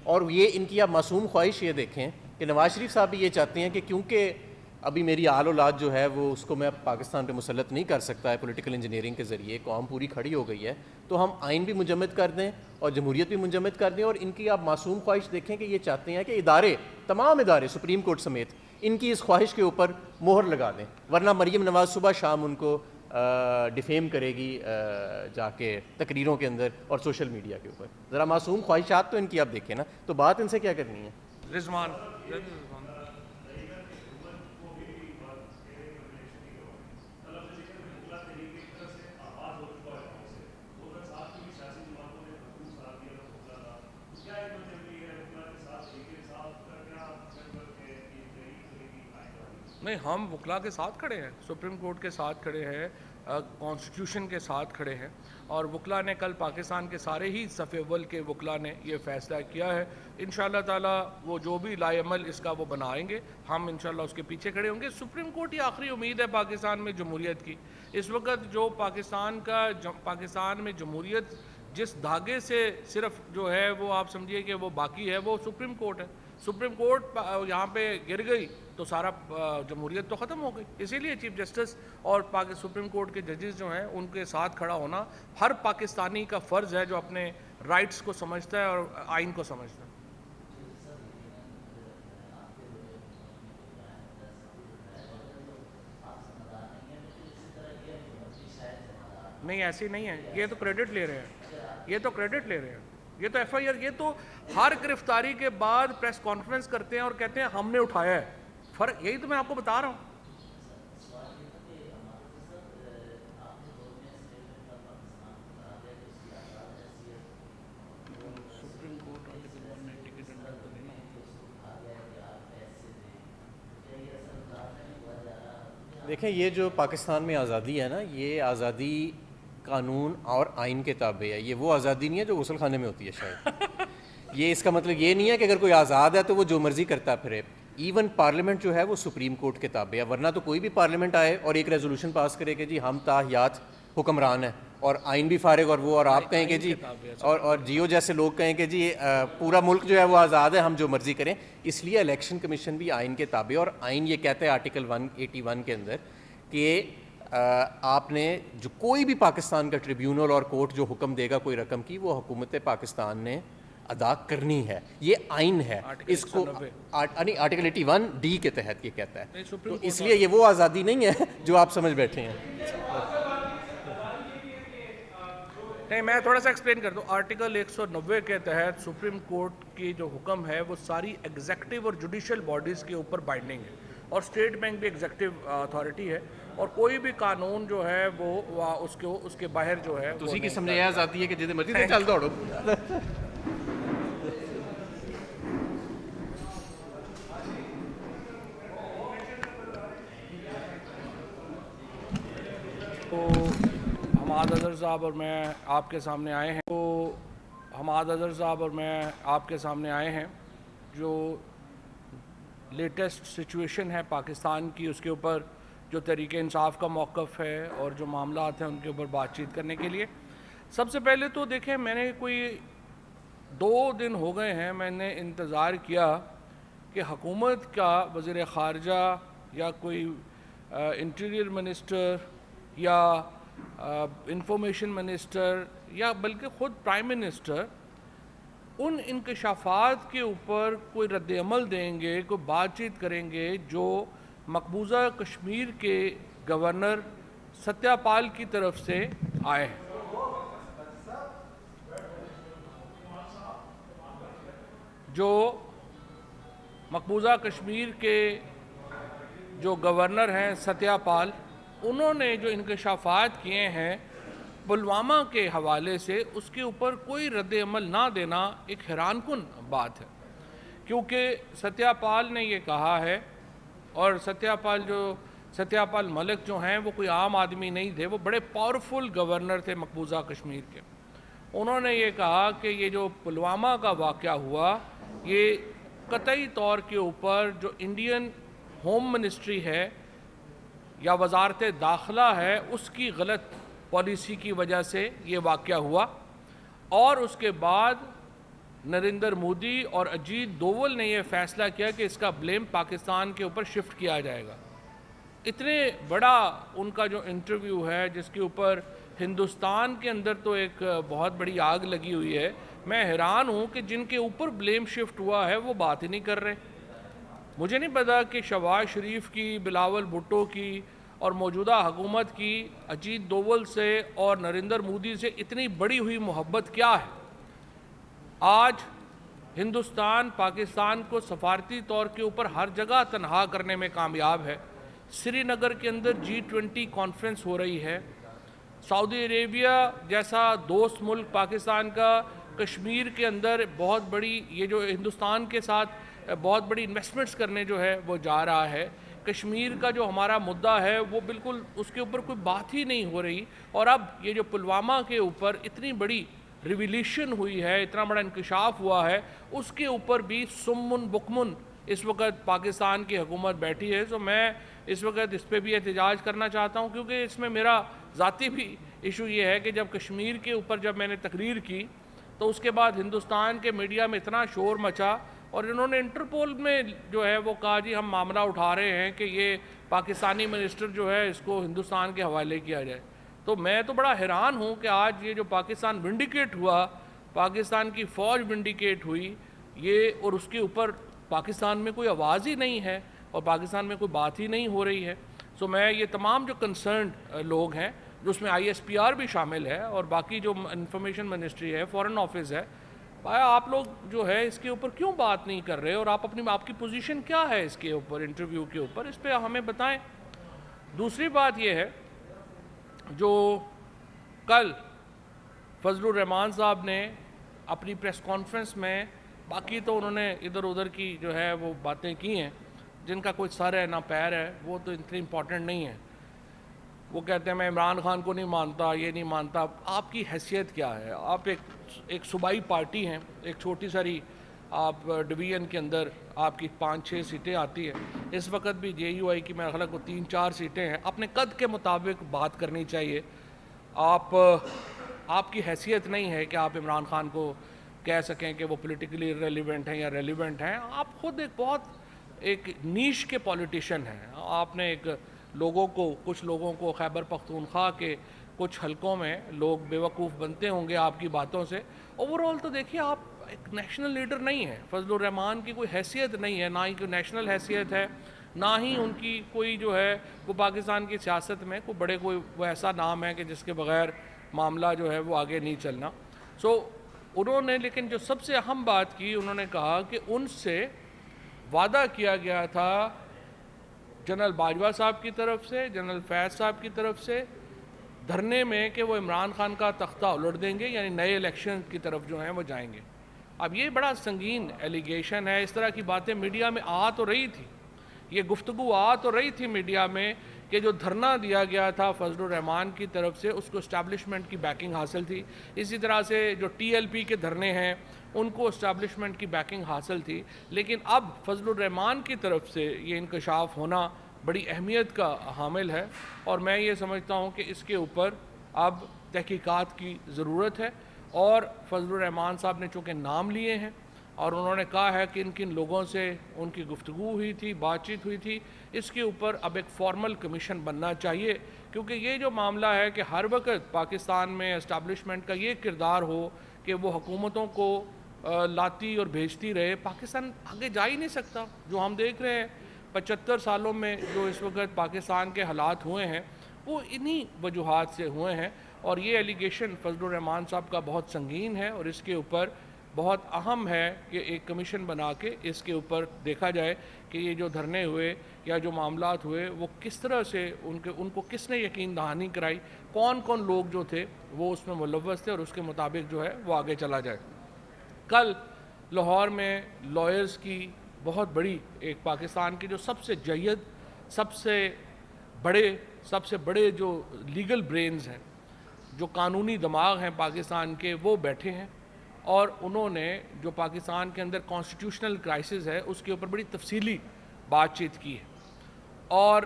اور یہ ان کی اب معصوم خواہش یہ دیکھیں کہ نواز شریف صاحب بھی یہ چاہتے ہیں کہ کیونکہ ابھی میری آل اولاد جو ہے وہ اس کو میں پاکستان پہ مسلط نہیں کر سکتا ہے پولیٹیکل انجینئرنگ کے ذریعے, قوم پوری کھڑی ہو گئی ہے, تو ہم آئین بھی منجمد کر دیں اور جمہوریت بھی منجمد کر دیں. اور ان کی آپ معصوم خواہش دیکھیں کہ یہ چاہتے ہیں کہ ادارے, تمام ادارے سپریم کورٹ سمیت, ان کی اس خواہش کے اوپر مہر لگا دیں, ورنہ مریم نواز صبح شام ان کو ڈیفیم کرے گی جا کے تقریروں کے اندر اور سوشل میڈیا کے اوپر. ذرا معصوم خواہشات تو ان کی آپ دیکھیں نا, تو بات ان سے کیا کرنی ہے.
رضوان نہیں, ہم وکلا کے ساتھ کھڑے ہیں, سپریم کورٹ کے ساتھ کھڑے ہیں, کانسٹیٹیوشن کے ساتھ کھڑے ہیں, اور وکلا نے کل پاکستان کے سارے ہی صف اول کے وکلا نے یہ فیصلہ کیا ہے. انشاءاللہ تعالی وہ جو بھی لائے عمل اس کا وہ بنائیں گے, ہم انشاءاللہ اس کے پیچھے کھڑے ہوں گے. سپریم کورٹ ہی آخری امید ہے پاکستان میں جمہوریت کی. اس وقت جو پاکستان میں جمہوریت جس دھاگے سے صرف جو ہے وہ آپ سمجھیے کہ وہ باقی ہے, وہ سپریم کورٹ ہے. سپریم کورٹ یہاں پہ گر گئی تو سارا جمہوریت تو ختم ہو گئی. اسی لیے چیف جسٹس اور سپریم کورٹ کے ججز جو ہیں ان کے ساتھ کھڑا ہونا ہر پاکستانی کا فرض ہے جو اپنے رائٹس کو سمجھتا ہے اور آئین کو سمجھتا ہے. نہیں ایسی نہیں ہے, یہ تو کریڈٹ لے رہے ہیں, یہ تو ایف آئی آر, یہ تو ہر گرفتاری کے بعد پریس کانفرنس کرتے ہیں اور کہتے ہیں ہم نے اٹھایا ہے. فرق یہی تو میں آپ کو بتا رہا ہوں.
دیکھیں یہ جو پاکستان میں آزادی ہے نا, یہ آزادی قانون اور آئین کے تابع ہے. یہ وہ آزادی نہیں ہے جو غسل خانے میں ہوتی ہے شاید. یہ اس کا مطلب یہ نہیں ہے کہ اگر کوئی آزاد ہے تو وہ جو مرضی کرتا پھرے. ایون پارلیمنٹ جو ہے وہ سپریم کورٹ کے تابع ہے, ورنہ تو کوئی بھی پارلیمنٹ آئے اور ایک ریزولوشن پاس کرے کہ جی ہم تاحیات حکمران ہیں اور آئین بھی فارغ, اور وہ اور آپ کہیں کہ جی اور جیو جیسے لوگ کہیں کہ جی پورا ملک جو ہے وہ آزاد ہے, ہم جو مرضی کریں. اس لیے الیکشن کمیشن بھی آئین کے تابع, اور آئین یہ کہتا ہے آرٹیکل 181 کے اندر کہ آپ نے جو کوئی بھی پاکستان کا ٹریبیونل اور کورٹ جو حکم دے گا کوئی رقم کی, وہ حکومت پاکستان نے ادا کرنی ہے. یہ آئین ہے, اس کو آرٹیکل 81D کے تحت یہ کہتا ہے. تو اس لیے یہ وہ آزادی نہیں ہے جو آپ سمجھ بیٹھے ہیں.
نہیں, میں تھوڑا سا ایکسپلین کر دوں. آرٹیکل 190 کے تحت سپریم کورٹ کی جو حکم ہے وہ ساری ایگزیکٹو اور جوڈیشل باڈیز کے اوپر بائنڈنگ ہے, اور اسٹیٹ بینک بھی ایگزیکٹو اتھارٹی ہے, اور کوئی بھی قانون جو ہے وہ اس کے باہر جو ہے
تسی کی سمجھے آزادی ہے کہ جدے مرضی سے چل دوڑو.
تو حماد اظہر صاحب اور میں آپ کے سامنے آئے ہیں, جو لیٹسٹ سچویشن ہے پاکستان کی اس کے اوپر جو تحریک انصاف کا موقف ہے اور جو معاملات ہیں ان کے اوپر بات چیت کرنے کے لیے. سب سے پہلے تو دیکھیں, میں نے کوئی 2 دن ہو گئے ہیں میں نے انتظار کیا کہ حکومت کا وزیر خارجہ یا کوئی انٹیریئر منسٹر یا انفارمیشن منسٹر یا بلکہ خود پرائم منسٹر ان انکشافات کے اوپر کوئی رد عمل دیں گے, کوئی بات چیت کریں گے جو مقبوضہ کشمیر کے گورنر ستیہ پال کی طرف سے آئے ہیں. جو مقبوضہ کشمیر کے جو گورنر ہیں ستیہ پال, انہوں نے جو انکشافات کیے ہیں پلوامہ کے حوالے سے, اس کے اوپر کوئی رد عمل نہ دینا ایک حیران کن بات ہے. کیونکہ ستیہ پال نے یہ کہا ہے, اور ستیہ پال ملک جو ہیں وہ کوئی عام آدمی نہیں تھے, وہ بڑے پاورفل گورنر تھے مقبوضہ کشمیر کے. انہوں نے یہ کہا کہ یہ جو پلوامہ کا واقعہ ہوا یہ قطعی طور کے اوپر جو انڈین ہوم منسٹری ہے یا وزارت داخلہ ہے اس کی غلط پالیسی کی وجہ سے یہ واقعہ ہوا, اور اس کے بعد نریندر مودی اور اجیت دوول نے یہ فیصلہ کیا کہ اس کا بلیم پاکستان کے اوپر شفٹ کیا جائے گا. اتنے بڑا ان کا جو انٹرویو ہے جس کے اوپر ہندوستان کے اندر تو ایک بہت بڑی آگ لگی ہوئی ہے. میں حیران ہوں کہ جن کے اوپر بلیم شفٹ ہوا ہے وہ بات ہی نہیں کر رہے. مجھے نہیں پتا کہ شہباز شریف کی, بلاول بھٹو کی اور موجودہ حکومت کی اجیت دوول سے اور نریندر مودی سے اتنی بڑی ہوئی محبت کیا ہے؟ آج ہندوستان پاکستان کو سفارتی طور کے اوپر ہر جگہ تنہا کرنے میں کامیاب ہے۔ سری نگر کے اندر G20 کانفرنس ہو رہی ہے۔ سعودی عربیہ جیسا دوست ملک پاکستان کا کشمیر کے اندر بہت بڑی یہ جو ہندوستان کے ساتھ بہت بڑی انویسٹمنٹس کرنے جو ہے وہ جا رہا ہے۔ کشمیر کا جو ہمارا مدعا ہے وہ بالکل اس کے اوپر کوئی بات ہی نہیں ہو رہی، اور اب یہ جو پلوامہ کے اوپر اتنی بڑی ریویلیشن ہوئی ہے، اتنا بڑا انکشاف ہوا ہے، اس کے اوپر بھی سمن بکمن اس وقت پاکستان کی حکومت بیٹھی ہے۔ تو میں اس وقت اس پہ بھی احتجاج کرنا چاہتا ہوں، کیونکہ اس میں میرا ذاتی بھی ایشو یہ ہے کہ جب کشمیر کے اوپر جب میں نے تقریر کی تو اس کے بعد ہندوستان کے میڈیا میں اتنا شور مچا، اور انہوں نے انٹرپول میں جو ہے وہ کہا جی ہم معاملہ اٹھا رہے ہیں کہ یہ پاکستانی منسٹر جو ہے اس کو ہندوستان کے حوالے کیا جائے۔ تو میں تو بڑا حیران ہوں کہ آج یہ جو پاکستان ونڈیکیٹ ہوا، پاکستان کی فوج ونڈیکیٹ ہوئی، یہ اور اس کے اوپر پاکستان میں کوئی آواز ہی نہیں ہے اور پاکستان میں کوئی بات ہی نہیں ہو رہی ہے۔ سو میں یہ تمام جو کنسرنڈ لوگ ہیں، جو اس میں ISPR بھی شامل ہے اور باقی جو انفارمیشن منسٹری ہے، فورن آفس ہے، بھائی آپ لوگ جو ہے اس کے اوپر کیوں بات نہیں کر رہے، اور آپ کی پوزیشن کیا ہے اس کے اوپر، انٹرویو کے اوپر، اس پہ ہمیں بتائیں۔ دوسری بات یہ ہے جو کل فضل الرحمان صاحب نے اپنی پریس کانفرنس میں، باقی تو انہوں نے ادھر ادھر کی جو ہے وہ باتیں کی ہیں جن کا کوئی سر ہے نہ پیر ہے، وہ تو اتنی امپورٹنٹ نہیں ہے۔ وہ کہتے ہیں میں عمران خان کو نہیں مانتا، یہ نہیں مانتا۔ آپ کی حیثیت کیا ہے؟ آپ ایک صوبائی پارٹی ہیں، ایک چھوٹی ساری آپ ڈویژن کے اندر آپ کی 5-6 سیٹیں آتی ہیں۔ اس وقت بھی JUI کی میرے خیال کو 3-4 سیٹیں ہیں۔ اپنے قد کے مطابق بات کرنی چاہیے۔ آپ کی حیثیت نہیں ہے کہ آپ عمران خان کو کہہ سکیں کہ وہ پولیٹیکلی ریلیونٹ ہیں یا ریلیونٹ ہیں۔ آپ خود ایک نیش کے پولیٹیشین ہیں۔ آپ نے کچھ لوگوں کو خیبر پختونخوا کے کچھ حلقوں میں لوگ بیوقوف بنتے ہوں گے آپ کی باتوں سے۔ اوورآل تو دیکھیے آپ ایک نیشنل لیڈر نہیں ہیں۔ فضل الرحمان کی کوئی حیثیت نہیں ہے، نہ ہی کوئی نیشنل حیثیت ہے، نہ ہی ان کی کوئی جو ہے وہ پاکستان کی سیاست میں کوئی وہ ایسا نام ہے کہ جس کے بغیر معاملہ جو ہے وہ آگے نہیں چلنا۔ انہوں نے لیکن جو سب سے اہم بات کی، انہوں نے کہا کہ ان سے وعدہ کیا گیا تھا جنرل باجوہ صاحب کی طرف سے، جنرل فیض صاحب کی طرف سے دھرنے میں کہ وہ عمران خان کا تختہ الٹ دیں گے، یعنی نئے الیکشن کی طرف جو ہیں وہ جائیں گے۔ اب یہ بڑا سنگین ایلیگیشن ہے، اس طرح کی باتیں میڈیا میں آ تو رہی تھی، یہ گفتگو آ تو رہی تھی میڈیا میں کہ جو دھرنا دیا گیا تھا فضل الرحمان کی طرف سے اس کو اسٹیبلشمنٹ کی بیکنگ حاصل تھی۔ اسی طرح سے جو TLP کے دھرنے ہیں ان کو اسٹیبلشمنٹ کی بیکنگ حاصل تھی، لیکن اب فضل الرحمان کی طرف سے یہ انکشاف ہونا بڑی اہمیت کا حامل ہے، اور میں یہ سمجھتا ہوں کہ اس کے اوپر اب تحقیقات کی ضرورت ہے۔ اور فضل الرحمان صاحب نے چونکہ نام لیے ہیں اور انہوں نے کہا ہے کہ کن لوگوں سے ان کی گفتگو ہوئی تھی، بات چیت ہوئی تھی، اس کے اوپر اب ایک فارمل کمیشن بننا چاہیے، کیونکہ یہ جو معاملہ ہے کہ ہر وقت پاکستان میں اسٹیبلشمنٹ کا یہ کردار ہو کہ وہ حکومتوں کو لاتی اور بھیجتی رہے، پاکستان آگے جا ہی نہیں سکتا۔ جو ہم دیکھ رہے ہیں 75 سالوں میں جو اس وقت پاکستان کے حالات ہوئے ہیں وہ انہی وجوہات سے ہوئے ہیں، اور یہ ایلیگیشن فضل الرحمان صاحب کا بہت سنگین ہے، اور اس کے اوپر بہت اہم ہے کہ ایک کمیشن بنا کے اس کے اوپر دیکھا جائے کہ یہ جو دھرنے ہوئے یا جو معاملات ہوئے وہ کس طرح سے ان کو کس نے یقین دہانی کرائی، کون کون لوگ جو تھے وہ اس میں ملوث تھے، اور اس کے مطابق جو ہے وہ آگے چلا جائے۔ کل لاہور میں لائرز کی بہت بڑی ایک پاکستان کے جو سب سے جید، سب سے بڑے جو لیگل برینز ہیں، جو قانونی دماغ ہیں پاکستان کے، وہ بیٹھے ہیں، اور انہوں نے جو پاکستان کے اندر کانسٹیٹیوشنل کرائسس ہے اس کے اوپر بڑی تفصیلی بات چیت کی ہے، اور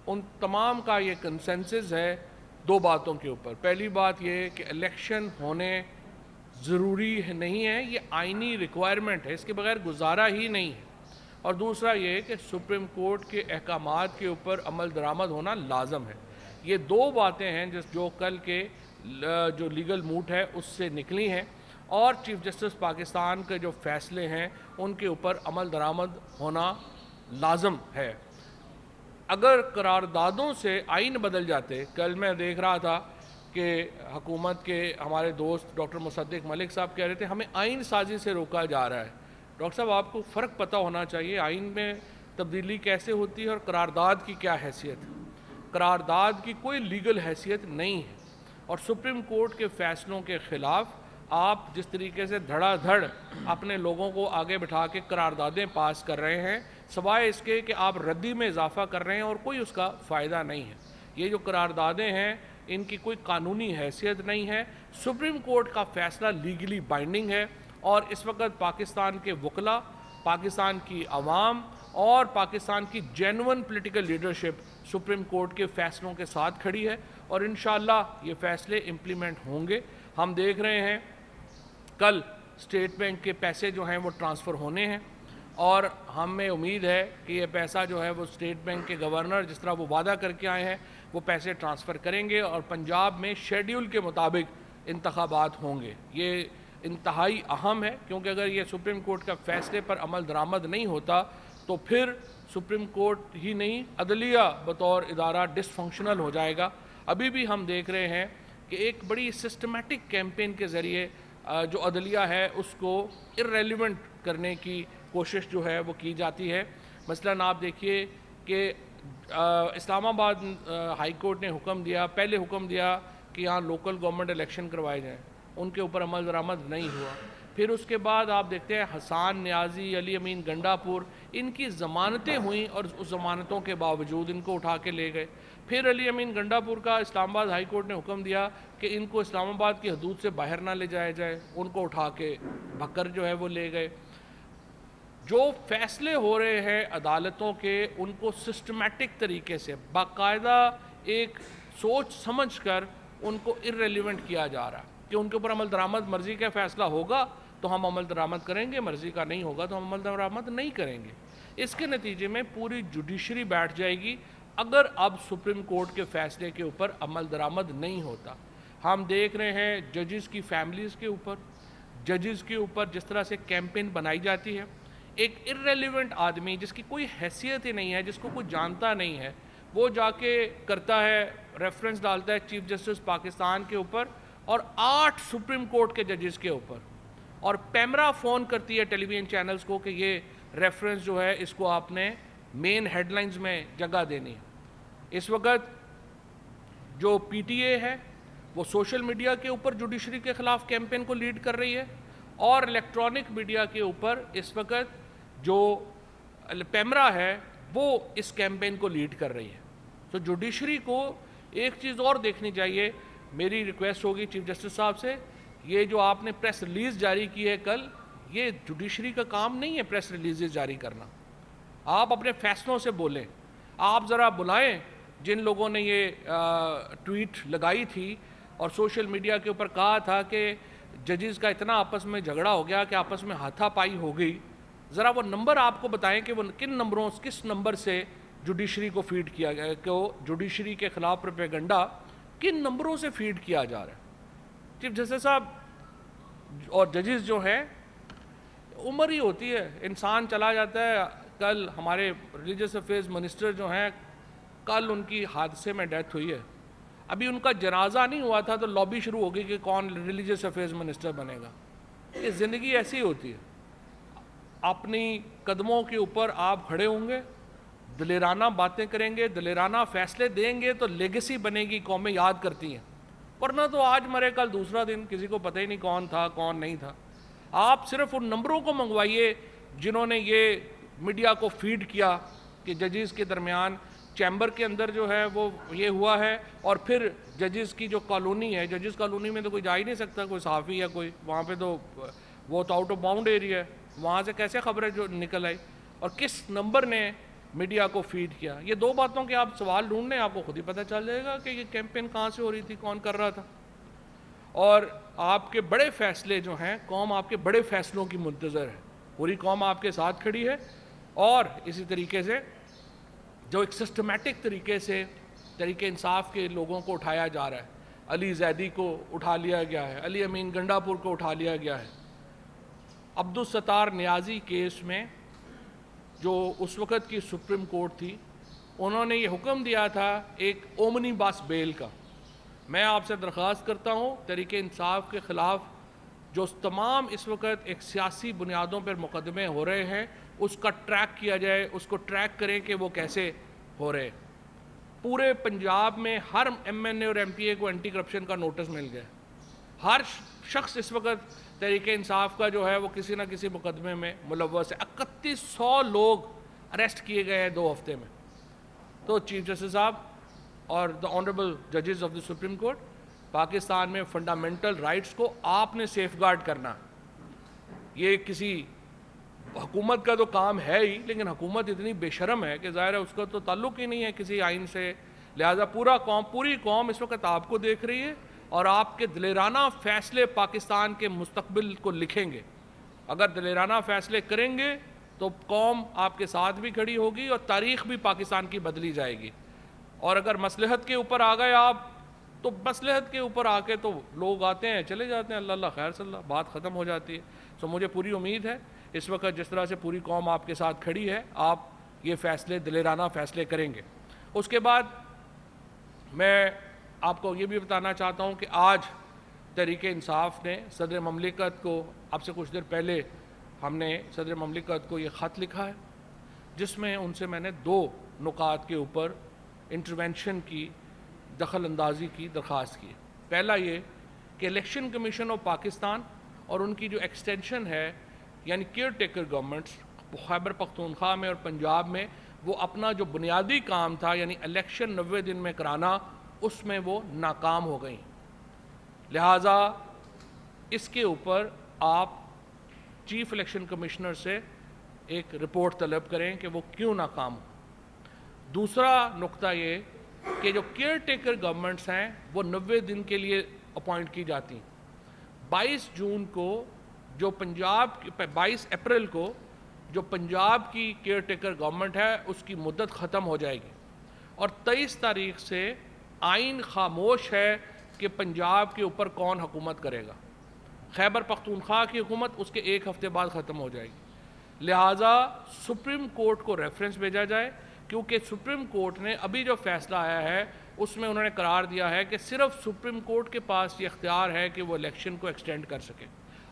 ان تمام کا یہ کنسنسس ہے 2 باتوں کے اوپر۔ پہلی بات یہ کہ الیکشن ہونے ضروری نہیں ہے، یہ آئینی ریکوائرمنٹ ہے، اس کے بغیر گزارا ہی نہیں ہے، اور دوسرا یہ کہ سپریم کورٹ کے احکامات کے اوپر عمل درآمد ہونا لازم ہے۔ یہ 2 باتیں ہیں جو کل کے جو لیگل موڈ ہے اس سے نکلی ہیں، اور چیف جسٹس پاکستان کے جو فیصلے ہیں ان کے اوپر عمل درآمد ہونا لازم ہے۔ اگر قراردادوں سے آئین بدل جاتے، کل میں دیکھ رہا تھا کہ حکومت کے ہمارے دوست ڈاکٹر مصدق ملک صاحب کہہ رہے تھے ہمیں آئین سازی سے روکا جا رہا ہے. ڈاکٹر صاحب آپ کو فرق پتہ ہونا چاہیے آئین میں تبدیلی کیسے ہوتی ہے اور قرارداد کی کیا حیثیت ہے. قرارداد کی کوئی لیگل حیثیت نہیں ہے، اور سپریم کورٹ کے فیصلوں کے خلاف آپ جس طریقے سے دھڑا دھڑ اپنے لوگوں کو آگے بٹھا کے قراردادیں پاس کر رہے ہیں، سوائے اس کے کہ آپ ردی میں اضافہ کر رہے ہیں اور کوئی اس کا فائدہ نہیں ہے. یہ جو قراردادیں ہیں ان کی کوئی قانونی حیثیت نہیں ہے. سپریم کورٹ کا فیصلہ لیگلی بائنڈنگ ہے، اور اس وقت پاکستان کے وکلاء، پاکستان کی عوام اور پاکستان کی genuine political leadership supreme court کے فیصلوں کے ساتھ کھڑی ہے، اور انشاءاللہ یہ فیصلے امپلیمنٹ ہوں گے. ہم دیکھ رہے ہیں کل اسٹیٹ بینک کے پیسے جو ہیں وہ ٹرانسفر ہونے ہیں، اور ہمیں امید ہے کہ یہ پیسہ جو ہے وہ اسٹیٹ بینک کے گورنر جس طرح وہ وعدہ کر کے آئے ہیں وہ پیسے ٹرانسفر کریں گے، اور پنجاب میں شیڈیول کے مطابق انتخابات ہوں گے. یہ انتہائی اہم ہے، کیونکہ اگر یہ سپریم کورٹ کا فیصلے پر عمل درآمد نہیں ہوتا تو پھر سپریم کورٹ ہی نہیں، عدلیہ بطور ادارہ ڈس فنکشنل ہو جائے گا. ابھی بھی ہم دیکھ رہے ہیں کہ ایک بڑی سسٹمیٹک کیمپین کے ذریعے جو عدلیہ ہے اس کو ارریلیونٹ کرنے کی کوشش جو ہے وہ کی جاتی ہے. مثلاً آپ دیکھیے کہ اسلام آباد ہائی کورٹ نے حکم دیا، پہلے حکم دیا کہ یہاں لوکل گورنمنٹ الیکشن کروائے جائیں، ان کے اوپر عمل درآمد نہیں ہوا. پھر اس کے بعد آپ دیکھتے ہیں حسان نیازی، علی امین گنڈا پور، ان کی ضمانتیں ہوئیں اور اس ضمانتوں کے باوجود ان کو اٹھا کے لے گئے. پھر علی امین گنڈا پور کا اسلام آباد ہائی کورٹ نے حکم دیا کہ ان کو اسلام آباد کی حدود سے باہر نہ لے جایا جائے، ان کو اٹھا کے بھکر جو ہے وہ لے گئے. جو فیصلے ہو رہے ہیں عدالتوں کے ان کو سسٹمیٹک طریقے سے باقاعدہ ایک سوچ سمجھ کر ان کو ارریلیونٹ کیا جا رہا ہے کہ ان کے اوپر عمل درآمد مرضی کا فیصلہ ہوگا تو ہم عمل درآمد کریں گے، مرضی کا نہیں ہوگا تو ہم عمل درآمد نہیں کریں گے. اس کے نتیجے میں پوری جوڈیشری بیٹھ جائے گی اگر اب سپریم کورٹ کے فیصلے کے اوپر عمل درآمد نہیں ہوتا. ہم دیکھ رہے ہیں ججز کی فیملیز کے اوپر، ججز کے اوپر جس طرح سے کیمپین بنائی جاتی ہے. ایک ارریلیونٹ آدمی جس کی کوئی حیثیت ہی نہیں ہے، جس کو کوئی جانتا نہیں ہے، وہ جا کے کرتا ہے، ریفرنس ڈالتا ہے چیف جسٹس پاکستان کے اوپر اور 8 سپریم کورٹ کے ججز کے اوپر، اور پیمرا فون کرتی ہے ٹیلی ویژن چینلز کو کہ یہ ریفرنس جو ہے اس کو آپ نے مین ہیڈ لائنز میں جگہ دینی ہے. اس وقت جو پی ٹی اے ہے وہ سوشل میڈیا کے اوپر جوڈیشری کے خلاف کیمپین کو لیڈ کر رہی ہے، اور الیکٹرانک میڈیا کے اوپر اس وقت جو پیمرا ہے وہ اس کیمپین کو لیڈ کر رہی ہے. تو جوڈیشری کو ایک چیز اور دیکھنی چاہیے. میری ریکویسٹ ہوگی چیف جسٹس صاحب سے، یہ جو آپ نے پریس ریلیز جاری کی ہے کل، یہ جوڈیشری کا کام نہیں ہے پریس ریلیزز جاری کرنا. آپ اپنے فیصلوں سے بولیں. آپ ذرا بلائیں جن لوگوں نے یہ ٹویٹ لگائی تھی اور سوشل میڈیا کے اوپر کہا تھا کہ ججز کا اتنا آپس میں جھگڑا ہو گیا کہ آپس میں ہاتھا پائی ہو گئی، ذرا وہ نمبر آپ کو بتائیں کہ وہ کن نمبروں، کس نمبر سے جوڈیشری کو فیڈ کیا گیا، کہ جوڈیشری کے خلاف پروپیگنڈا کن نمبروں سے فیڈ کیا جا رہا ہے. چیف جسٹس صاحب اور ججز جو ہیں، عمر ہی ہوتی ہے، انسان چلا جاتا ہے. کل ہمارے ریلیجس افیئرز منسٹر جو ہیں، کل ان کی حادثے میں ڈیتھ ہوئی ہے. ابھی ان کا جنازہ نہیں ہوا تھا تو لابی شروع ہو گئی کہ کون ریلیجس افیئرز منسٹر بنے گا. یہ زندگی ایسی ہوتی ہے. اپنی قدموں کے اوپر آپ کھڑے ہوں گے، دلیرانہ باتیں کریں گے، دلیرانہ فیصلے دیں گے تو لیگیسی بنے گی، قومیں یاد کرتی ہیں. ورنہ تو آج مرے کل دوسرا دن، کسی کو پتہ ہی نہیں کون تھا کون نہیں تھا. آپ صرف ان نمبروں کو منگوائیے جنہوں نے یہ میڈیا کو فیڈ کیا کہ ججز کے درمیان چیمبر کے اندر جو ہے وہ یہ ہوا ہے، اور پھر ججز کی جو کالونی ہے، ججز کالونی میں تو کوئی جا ہی نہیں سکتا، کوئی صحافی یا کوئی وہاں پہ، تو وہ تو آؤٹ آف باؤنڈ ایریا ہے، وہاں سے کیسے خبریں جو نکل آئی اور کس نمبر نے میڈیا کو فیڈ کیا. یہ دو باتوں کے آپ سوال ڈھونڈ لیں، آپ کو خود ہی پتہ چل جائے گا کہ یہ کیمپین کہاں سے ہو رہی تھی، کون کر رہا تھا. اور آپ کے بڑے فیصلے جو ہیں، قوم آپ کے بڑے فیصلوں کی منتظر ہے. پوری قوم آپ کے ساتھ کھڑی ہے، اور اسی طریقے سے جو ایک سسٹمیٹک طریقے سے طریقہ انصاف کے لوگوں کو اٹھایا جا رہا ہے. علی زیدی کو اٹھا لیا گیا ہے، علی امین گنڈا پور کو اٹھا لیا گیا ہے. عبدالستار نیازی کیس میں جو اس وقت کی سپریم کورٹ تھی، انہوں نے یہ حکم دیا تھا ایک اومنی بس بیل کا. میں آپ سے درخواست کرتا ہوں تحریک انصاف کے خلاف جو تمام اس وقت ایک سیاسی بنیادوں پر مقدمے ہو رہے ہیں اس کا ٹریک کیا جائے, اس کو ٹریک کریں کہ وہ کیسے ہو رہے. پورے پنجاب میں ہر ایم این اے اور ایم پی اے کو اینٹی کرپشن کا نوٹس مل گیا. ہر شخص اس وقت تحریک انصاف کا جو ہے وہ کسی نہ کسی مقدمے میں ملوث ہے. 3100 لوگ اریسٹ کیے گئے ہیں 2 ہفتے میں. تو چیف جسٹس صاحب اور دا آنریبل ججز of the supreme court, Pakistan میں فنڈامنٹل رائٹس کو آپ نے سیف گارڈ کرنا. یہ کسی حکومت کا تو کام ہے ہی, لیکن حکومت اتنی بے شرم ہے کہ ظاہر ہے اس کا تو تعلق ہی نہیں ہے کسی آئین سے. لہٰذا پوری قوم اس وقت آپ کو دیکھ رہی ہے اور آپ کے دلیرانہ فیصلے پاکستان کے مستقبل کو لکھیں گے. اگر دلیرانہ فیصلے کریں گے تو قوم آپ کے ساتھ بھی کھڑی ہوگی اور تاریخ بھی پاکستان کی بدلی جائے گی. اور اگر مصلحت کے اوپر آ گئے آپ تو مصلحت کے اوپر آ کے تو لوگ آتے ہیں چلے جاتے ہیں, اللہ اللہ خیر صلی اللہ, بات ختم ہو جاتی ہے. سو مجھے پوری امید ہے اس وقت جس طرح سے پوری قوم آپ کے ساتھ کھڑی ہے آپ یہ فیصلے دلیرانہ فیصلے کریں گے. اس کے بعد میں آپ کو یہ بھی بتانا چاہتا ہوں کہ آج تحریک انصاف نے صدر مملکت کو, اب سے کچھ دیر پہلے ہم نے صدر مملکت کو یہ خط لکھا ہے جس میں ان سے میں نے 2 نکات کے اوپر انٹرونشن کی, دخل اندازی کی درخواست کی. پہلا یہ کہ الیکشن کمیشن آف پاکستان اور ان کی جو ایکسٹینشن ہے یعنی care taker governments Khyber Pakhtunkhwa میں اور پنجاب میں, وہ اپنا جو بنیادی کام تھا یعنی الیکشن 90 دن میں کرانا, اس میں وہ ناکام ہو گئیں. لہٰذا اس کے اوپر آپ چیف الیکشن کمشنر سے ایک رپورٹ طلب کریں کہ وہ کیوں ناکام ہو. دوسرا نقطہ یہ کہ جو کیئر ٹیکر گورنمنٹس ہیں وہ 90 دن کے لیے اپوائنٹ کی جاتی ہیں. 22 جون کو جو 22 اپریل کو جو پنجاب کی کیئر ٹیکر گورنمنٹ ہے اس کی مدت ختم ہو جائے گی اور 23 تاریخ سے آئین خاموش ہے کہ پنجاب کے اوپر کون حکومت کرے گا. خیبر پختونخوا کی حکومت اس کے 1 ہفتے بعد ختم ہو جائے گی. لہٰذا سپریم کورٹ کو ریفرنس بھیجا جائے کیونکہ سپریم کورٹ نے ابھی جو فیصلہ آیا ہے اس میں انہوں نے قرار دیا ہے کہ صرف سپریم کورٹ کے پاس یہ اختیار ہے کہ وہ الیکشن کو ایکسٹینڈ کر سکے.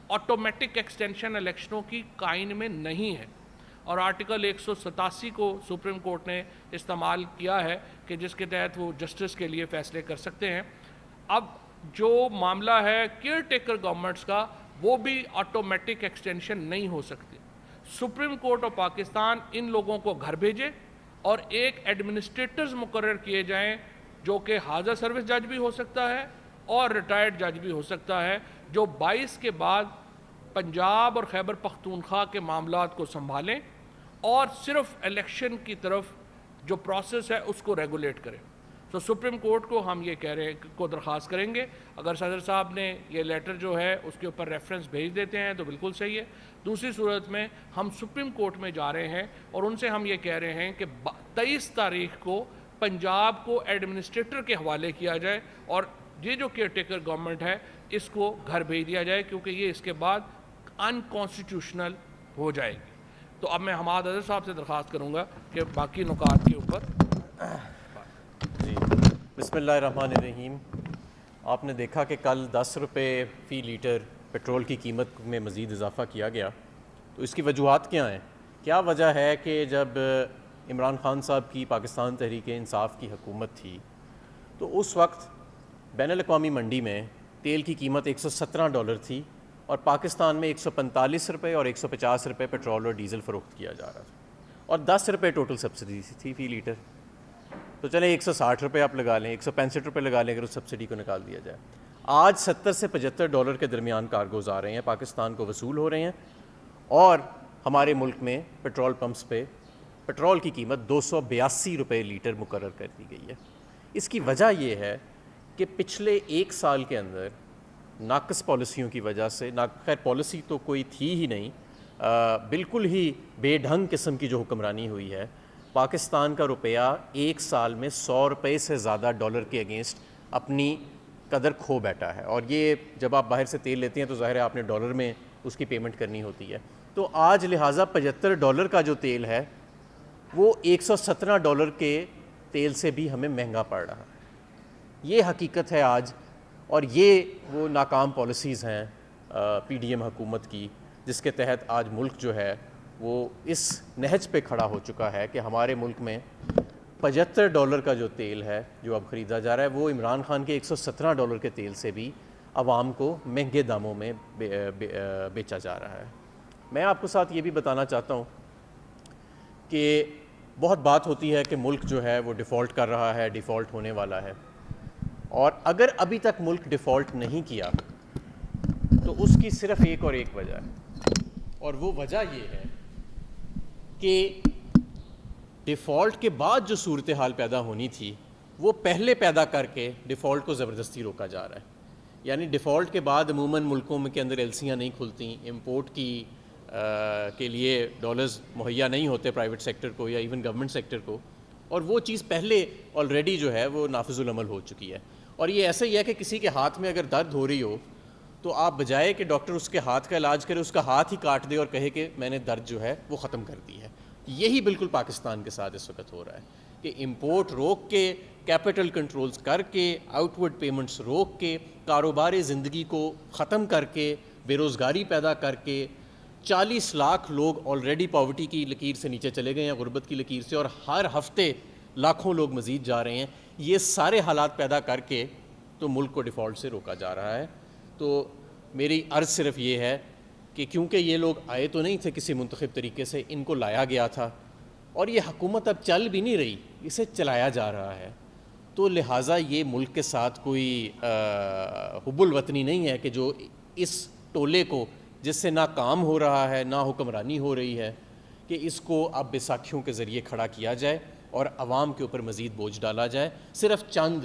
آٹومیٹک ایکسٹینشن الیکشنوں کی قائن میں نہیں ہے اور آرٹیکل 187 کو سپریم کورٹ نے استعمال کیا ہے کہ جس کے تحت وہ جسٹس کے لیے فیصلے کر سکتے ہیں. اب جو معاملہ ہے کیئر ٹیکر گورنمنٹس کا وہ بھی آٹومیٹک ایکسٹینشن نہیں ہو سکتی. سپریم کورٹ آف پاکستان ان لوگوں کو گھر بھیجے اور ایک ایڈمنسٹریٹرز مقرر کیے جائیں جو کہ حاضر سروس جج بھی ہو سکتا ہے اور ریٹائرڈ جج بھی ہو سکتا ہے, جو 22 کے بعد پنجاب اور خیبر پختونخوا کے معاملات کو سنبھالیں اور صرف الیکشن کی طرف جو پروسیس ہے اس کو ریگولیٹ کریں. تو سپریم کورٹ کو ہم یہ کہہ رہے ہیں کو درخواست کریں گے اگر صدر صاحب نے یہ لیٹر جو ہے اس کے اوپر ریفرنس بھیج دیتے ہیں تو بالکل صحیح ہے. دوسری صورت میں ہم سپریم کورٹ میں جا رہے ہیں اور ان سے ہم یہ کہہ رہے ہیں کہ 23 تاریخ کو پنجاب کو ایڈمنسٹریٹر کے حوالے کیا جائے اور یہ جو کیئر ٹیکر گورنمنٹ ہے اس کو گھر بھیج دیا جائے کیونکہ یہ اس کے بعد انکانسٹیٹیوشنل ہو جائے گی. تو اب میں حماد اظہر صاحب سے درخواست کروں گا کہ باقی نکات کے اوپر.
جی بسم اللہ الرحمن الرحیم. آپ نے دیکھا کہ کل 10 روپے فی لیٹر پیٹرول کی قیمت میں مزید اضافہ کیا گیا, تو اس کی وجوہات کیا ہیں؟ کیا وجہ ہے کہ جب عمران خان صاحب کی پاکستان تحریک انصاف کی حکومت تھی تو اس وقت بین الاقوامی منڈی میں تیل کی قیمت $117 تھی اور پاکستان میں 145 روپے اور 150 روپے پیٹرول اور ڈیزل فروخت کیا جا رہا تھا اور 10 روپے ٹوٹل سبسڈی تھی فی لیٹر. تو چلیں 160 روپے آپ لگا لیں, 165 روپے لگا لیں اگر اس سبسڈی کو نکال دیا جائے. آج $70 سے $75 کے درمیان کارگوز آ رہے ہیں, پاکستان کو وصول ہو رہے ہیں اور ہمارے ملک میں پیٹرول پمپس پہ پیٹرول کی قیمت 282 روپے لیٹر مقرر کر دی گئی ہے. اس کی وجہ یہ ہے کہ پچھلے 1 سال کے اندر ناقص پالیسیوں کی وجہ سے, خیر پالیسی تو کوئی تھی ہی نہیں, بالکل ہی بے ڈھنگ قسم کی جو حکمرانی ہوئی ہے, پاکستان کا روپیہ 1 سال میں 100 روپے سے زیادہ ڈالر کے اگینسٹ اپنی قدر کھو بیٹھا ہے. اور یہ جب آپ باہر سے تیل لیتے ہیں تو ظاہر ہے آپ نے ڈالر میں اس کی پیمنٹ کرنی ہوتی ہے. تو آج لہٰذا $75 کا جو تیل ہے وہ $117 کے تیل سے بھی ہمیں مہنگا پڑ رہا ہے. یہ حقیقت ہے آج, اور یہ وہ ناکام پالیسیز ہیں پی ڈی ایم حکومت کی, جس کے تحت آج ملک جو ہے وہ اس نہج پہ کھڑا ہو چکا ہے کہ ہمارے ملک میں $75 کا جو تیل ہے جو اب خریدا جا رہا ہے, وہ عمران خان کے $117 کے تیل سے بھی عوام کو مہنگے داموں میں بیچا جا رہا ہے. میں آپ کو ساتھ یہ بھی بتانا چاہتا ہوں کہ بہت بات ہوتی ہے کہ ملک جو ہے وہ ڈیفالٹ کر رہا ہے, ڈیفالٹ ہونے والا ہے, اور اگر ابھی تک ملک ڈیفالٹ نہیں کیا تو اس کی صرف ایک اور ایک وجہ ہے, اور وہ وجہ یہ ہے کہ ڈیفالٹ کے بعد جو صورتحال پیدا ہونی تھی وہ پہلے پیدا کر کے ڈیفالٹ کو زبردستی روکا جا رہا ہے. یعنی ڈیفالٹ کے بعد عموماً ملکوں میں کے اندر ایلسیاں نہیں کھلتیں, امپورٹ کی کے لیے ڈالرز مہیا نہیں ہوتے پرائیویٹ سیکٹر کو یا ایون گورنمنٹ سیکٹر کو, اور وہ چیز پہلے آلریڈی جو ہے وہ نافذ العمل ہو چکی ہے. اور یہ ایسا ہی ہے کہ کسی کے ہاتھ میں اگر درد ہو رہی ہو تو آپ بجائے کہ ڈاکٹر اس کے ہاتھ کا علاج کرے, اس کا ہاتھ ہی کاٹ دے اور کہے کہ میں نے درد جو ہے وہ ختم کر دی ہے. یہی بالکل پاکستان کے ساتھ اس وقت ہو رہا ہے کہ امپورٹ روک کے, کیپٹل کنٹرولز کر کے, آؤٹ ورڈ پیمنٹس روک کے, کاروبار زندگی کو ختم کر کے, بے روزگاری پیدا کر کے 40 لاکھ لوگ آلریڈی پاورٹی کی لکیر سے نیچے چلے گئے ہیں, غربت کی لکیر سے, اور ہر ہفتے لاکھوں لوگ مزید جا رہے ہیں. یہ سارے حالات پیدا کر کے تو ملک کو ڈیفالٹ سے روکا جا رہا ہے. تو میری عرض صرف یہ ہے کہ کیونکہ یہ لوگ آئے تو نہیں تھے کسی منتخب طریقے سے, ان کو لایا گیا تھا, اور یہ حکومت اب چل بھی نہیں رہی, اسے چلایا جا رہا ہے, تو لہٰذا یہ ملک کے ساتھ کوئی حب الوطنی نہیں ہے کہ جو اس ٹولے کو, جس سے نہ کام ہو رہا ہے نہ حکمرانی ہو رہی ہے, کہ اس کو اب بیساکھیوں کے ذریعے کھڑا کیا جائے اور عوام کے اوپر مزید بوجھ ڈالا جائے, صرف چند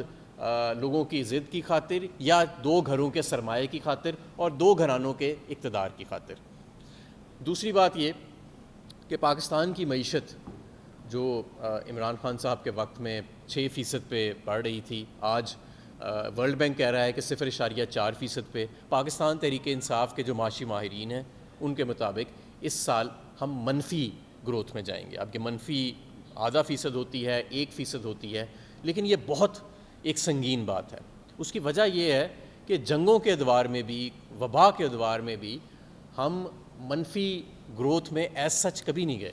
لوگوں کی ضد کی خاطر یا 2 گھروں کے سرمایے کی خاطر اور 2 گھرانوں کے اقتدار کی خاطر. دوسری بات یہ کہ پاکستان کی معیشت جو عمران خان صاحب کے وقت میں 6% پہ بڑھ رہی تھی, آج ورلڈ بینک کہہ رہا ہے کہ 0.4% پہ. پاکستان تحریک انصاف کے جو معاشی ماہرین ہیں ان کے مطابق اس سال ہم منفی گروتھ میں جائیں گے. اب کہ منفی 0.5% ہوتی ہے, 1% ہوتی ہے, لیکن یہ بہت ایک سنگین بات ہے. اس کی وجہ یہ ہے کہ جنگوں کے ادوار میں بھی, وبا کے ادوار میں بھی ہم منفی گروتھ میں ایز سچ کبھی نہیں گئے.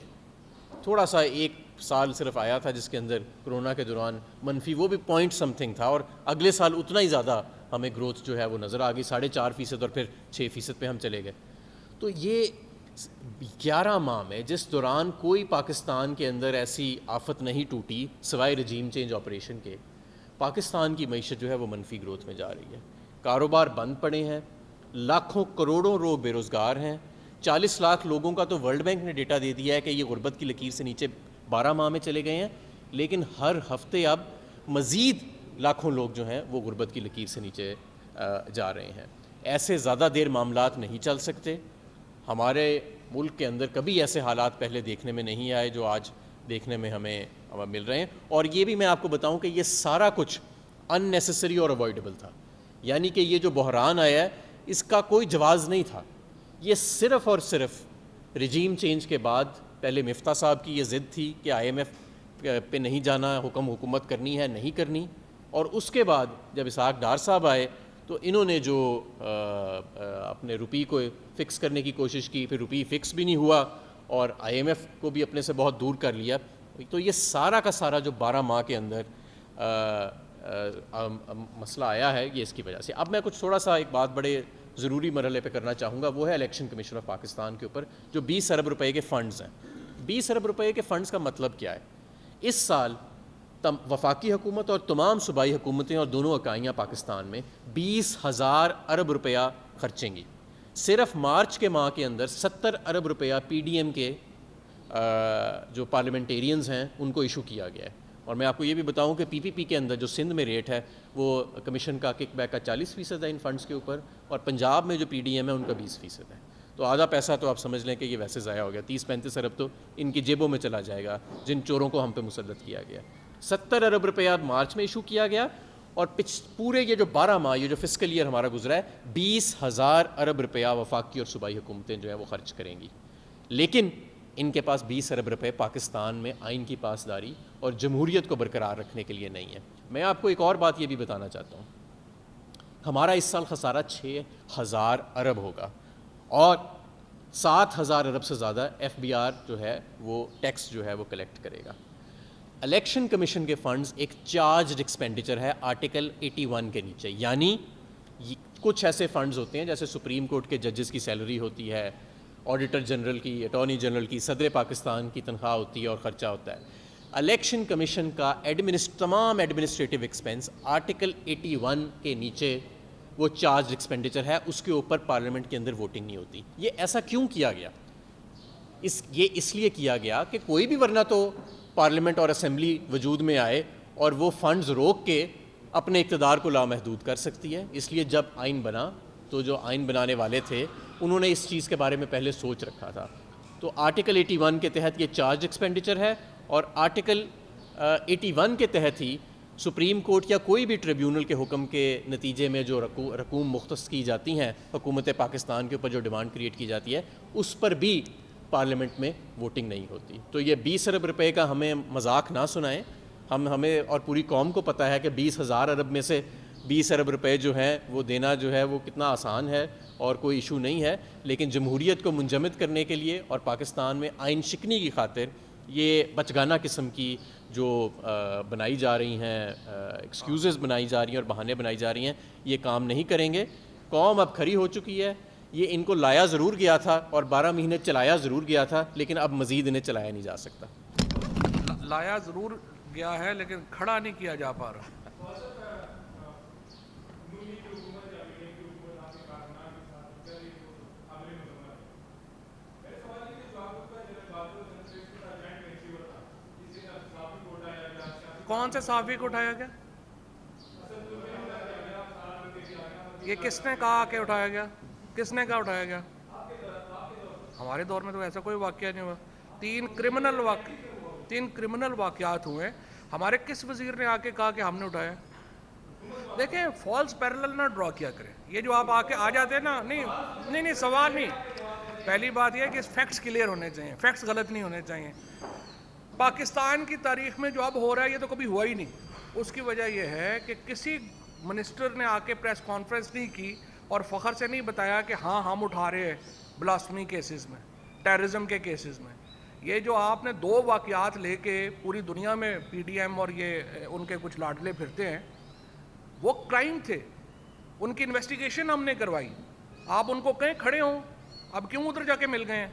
تھوڑا سا 1 سال صرف آیا تھا جس کے اندر کرونا کے دوران منفی, وہ بھی پوائنٹ سم تھنگ تھا, اور اگلے سال اتنا ہی زیادہ ہمیں گروتھ جو ہے وہ نظر آ گئی, 4.5% اور پھر 6% پہ ہم چلے گئے. تو یہ 11 ماہ میں جس دوران کوئی پاکستان کے اندر ایسی آفت نہیں ٹوٹی سوائے رجیم چینج آپریشن کے, پاکستان کی معیشت جو ہے وہ منفی گروتھ میں جا رہی ہے. کاروبار بند پڑے ہیں, لاکھوں کروڑوں لوگ بے روزگار ہیں, 40 لاکھ لوگوں کا تو ورلڈ بینک نے ڈیٹا دے دیا ہے کہ یہ غربت کی لکیر سے نیچے 12 ماہ میں چلے گئے ہیں, لیکن ہر ہفتے اب مزید لاکھوں لوگ جو ہیں وہ غربت کی لکیر سے نیچے جا رہے ہیں. ایسے زیادہ دیر معاملات نہیں چل سکتے. ہمارے ملک کے اندر کبھی ایسے حالات پہلے دیکھنے میں نہیں آئے جو آج دیکھنے میں ہمیں مل رہے ہیں. اور یہ بھی میں آپ کو بتاؤں کہ یہ سارا کچھ ان نیسیسری اور اوائڈیبل تھا, یعنی کہ یہ جو بحران آیا ہے اس کا کوئی جواز نہیں تھا. یہ صرف اور صرف رجیم چینج کے بعد پہلے مفتاح صاحب کی یہ ضد تھی کہ IMF پہ نہیں جانا, حکومت کرنی ہے نہیں کرنی, اور اس کے بعد جب اسحاق ڈار صاحب آئے تو انہوں نے جو اپنے روپی کو فکس کرنے کی کوشش کی, پھر روپی فکس بھی نہیں ہوا اور IMF کو بھی اپنے سے بہت دور کر لیا. تو یہ سارا کا سارا جو 12 ماہ کے اندر مسئلہ آیا ہے یہ اس کی وجہ سے. اب میں کچھ تھوڑا سا ایک بات بڑے ضروری مرحلے پہ کرنا چاہوں گا, وہ ہے الیکشن کمیشن آف پاکستان کے اوپر جو 20 ارب روپے کے فنڈز ہیں. 20 ارب روپے کے فنڈز کا مطلب کیا ہے؟ اس سال وفاقی حکومت اور تمام صوبائی حکومتیں اور دونوں اکائیاں پاکستان میں 20,000 ارب روپیہ خرچیں گی. صرف مارچ کے ماہ کے اندر 70 ارب روپیہ PDM کے جو پارلیمنٹیرینز ہیں ان کو ایشو کیا گیا ہے. اور میں آپ کو یہ بھی بتاؤں کہ PPP کے اندر جو سندھ میں ریٹ ہے وہ کمیشن کا کک بیک کا 40% ہے ان فنڈز کے اوپر, اور پنجاب میں جو PDM ہے ان کا 20% ہے. تو آدھا پیسہ تو آپ سمجھ لیں کہ یہ ویسے ضائع ہو گیا, 30-35 ارب تو ان کی جیبوں میں چلا جائے گا جن چوروں کو ہم پہ مسلط کیا گیا. 70 ارب روپیہ مارچ میں ایشو کیا گیا, اور پورے یہ جو 12 ماہ یہ جو فسکل ایئر ہمارا گزرا ہے 20,000 ارب روپیہ وفاقی اور صوبائی حکومتیں جو ہے وہ خرچ کریں گی. لیکن ان کے پاس 20 ارب روپے پاکستان میں آئین کی پاسداری اور جمہوریت کو برقرار رکھنے کے لیے نہیں ہے۔ میں آپ کو ایک اور بات یہ بھی بتانا چاہتا ہوں، ہمارا اس سال خسارہ 6000 ارب ہوگا اور 7000 ارب سے زیادہ ایف بی آر جو ہے وہ ٹیکس جو ہے وہ کلیکٹ کرے گا۔ الیکشن کمیشن کے فنڈز ایک چارجڈ ایکسپینڈیچر ہے آرٹیکل 81 کے نیچے، یعنی کچھ ایسے فنڈز ہوتے ہیں جیسے سپریم کورٹ کے ججز کی سیلری ہوتی ہے، آڈیٹر جنرل کی، اٹارنی جنرل کی، صدر پاکستان کی تنخواہ ہوتی ہے اور خرچہ ہوتا ہے۔ الیکشن کمیشن کا تمام ایڈمنسٹریٹو ایکسپینس آرٹیکل 81 کے نیچے وہ چارج ایکسپینڈیچر ہے، اس کے اوپر پارلیمنٹ کے اندر ووٹنگ نہیں ہوتی۔ یہ ایسا کیوں کیا گیا؟ یہ اس لیے کیا گیا کہ کوئی بھی ورنہ تو پارلیمنٹ اور اسمبلی وجود میں آئے اور وہ فنڈز روک کے اپنے اقتدار کو لامحدود کر سکتی ہے۔ اس لیے جب آئین بنا تو جو آئین بنانے والے تھے انہوں نے اس چیز کے بارے میں پہلے سوچ رکھا تھا۔ تو آرٹیکل 81 کے تحت یہ چارج ایکسپینڈیچر ہے، اور آرٹیکل 81 کے تحت ہی سپریم کورٹ یا کوئی بھی ٹریبیونل کے حکم کے نتیجے میں جو رقوم مختص کی جاتی ہیں حکومت پاکستان کے اوپر، جو ڈیمانڈ کریٹ کی جاتی ہے، اس پر بھی پارلیمنٹ میں ووٹنگ نہیں ہوتی۔ تو یہ 20 ارب روپے کا ہمیں مذاق نہ سنائیں، ہمیں اور پوری قوم کو پتہ ہے کہ 20,000 ارب میں سے 20 ارب روپے جو ہیں وہ دینا جو ہے وہ کتنا آسان ہے اور کوئی ایشو نہیں ہے، لیکن جمہوریت کو منجمد کرنے کے لیے اور پاکستان میں آئین شکنی کی خاطر یہ بچگانہ قسم کی جو بنائی جا رہی ہیں ایکسکیوزز بنائی جا رہی ہیں اور بہانے بنائی جا رہی ہیں، یہ کام نہیں کریں گے۔ قوم اب کھری ہو چکی ہے، یہ ان کو لایا ضرور گیا تھا اور 12 مہینے چلایا ضرور گیا تھا، لیکن اب مزید انہیں چلایا نہیں جا سکتا۔
لایا ضرور گیا ہے لیکن کھڑا نہیں کیا جا پا رہا۔ کون سے صحافی کو اٹھایا گیا؟ یہ کس نے کہا کہ اٹھایا گیا؟ کس نے کہا اٹھایا گیا؟ ہمارے دور میں تو ایسا کوئی واقعہ نہیں ہوا۔ 3 کرمنل واقعات ہوئے، ہمارے کس وزیر نے آ کے کہا کہ ہم نے اٹھایا؟ دیکھیں، فالس پیرلل نہ ڈرا کیا کریں۔ یہ جو آپ آ جاتے ہیں نا، نہیں سوال نہیں۔ پہلی بات یہ ہے کہ فیکٹس کلیئر ہونے چاہیے، فیکٹس غلط نہیں ہونے چاہیے۔ پاکستان کی تاریخ میں جو اب ہو رہا ہے یہ تو کبھی ہوا ہی نہیں۔ اس کی وجہ یہ ہے کہ کسی منسٹر نے آ کے پریس کانفرنس نہیں کی اور فخر سے نہیں بتایا کہ ہاں ہم اٹھا رہے ہیں بلاسفمی کیسز میں، ٹیررزم کے کیسز میں۔ یہ جو آپ نے 2 واقعات لے کے پوری دنیا میں پی ڈی ایم اور یہ ان کے کچھ لاڈلے پھرتے ہیں، وہ کرائم تھے، ان کی انویسٹیگیشن ہم نے کروائی۔ آپ ان کو کہیں کھڑے ہوں، اب کیوں ادھر جا کے مل گئے ہیں؟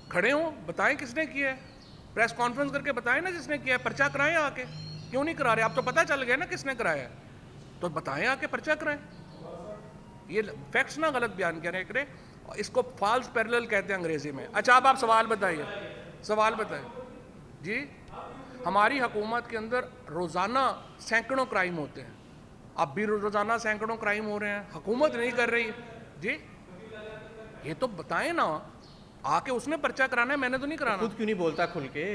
کھڑے ہوں، بتائیں کس نے کیا ہے، پریس کانفرنس کر کے بتائیں نا جس نے کیا ہے، پرچہ کرائیں آ کے۔ کیوں نہیں کرا رہے؟ آپ تو پتہ چل گیا نا کس نے کرایا ہے، تو بتائیں آ کے، پرچہ کرائیں۔ یہ فیکٹس نہ غلط بیان کریں، اس کو فالس پیرلل کہتے ہیں انگریزی میں۔ اچھا اب آپ سوال بتائیے، سوال بتائیں جی۔ ہماری حکومت کے اندر روزانہ سینکڑوں کرائم ہوتے ہیں، اب بھی روزانہ سینکڑوں کرائم ہو رہے ہیں، حکومت نہیں کر رہی جی۔ یہ تو بتائیں نا، آ کے اس نے پرچہ کرانا ہے، میں نے تو نہیں کرانا۔
خود کیوں نہیں بولتا کھل کے؟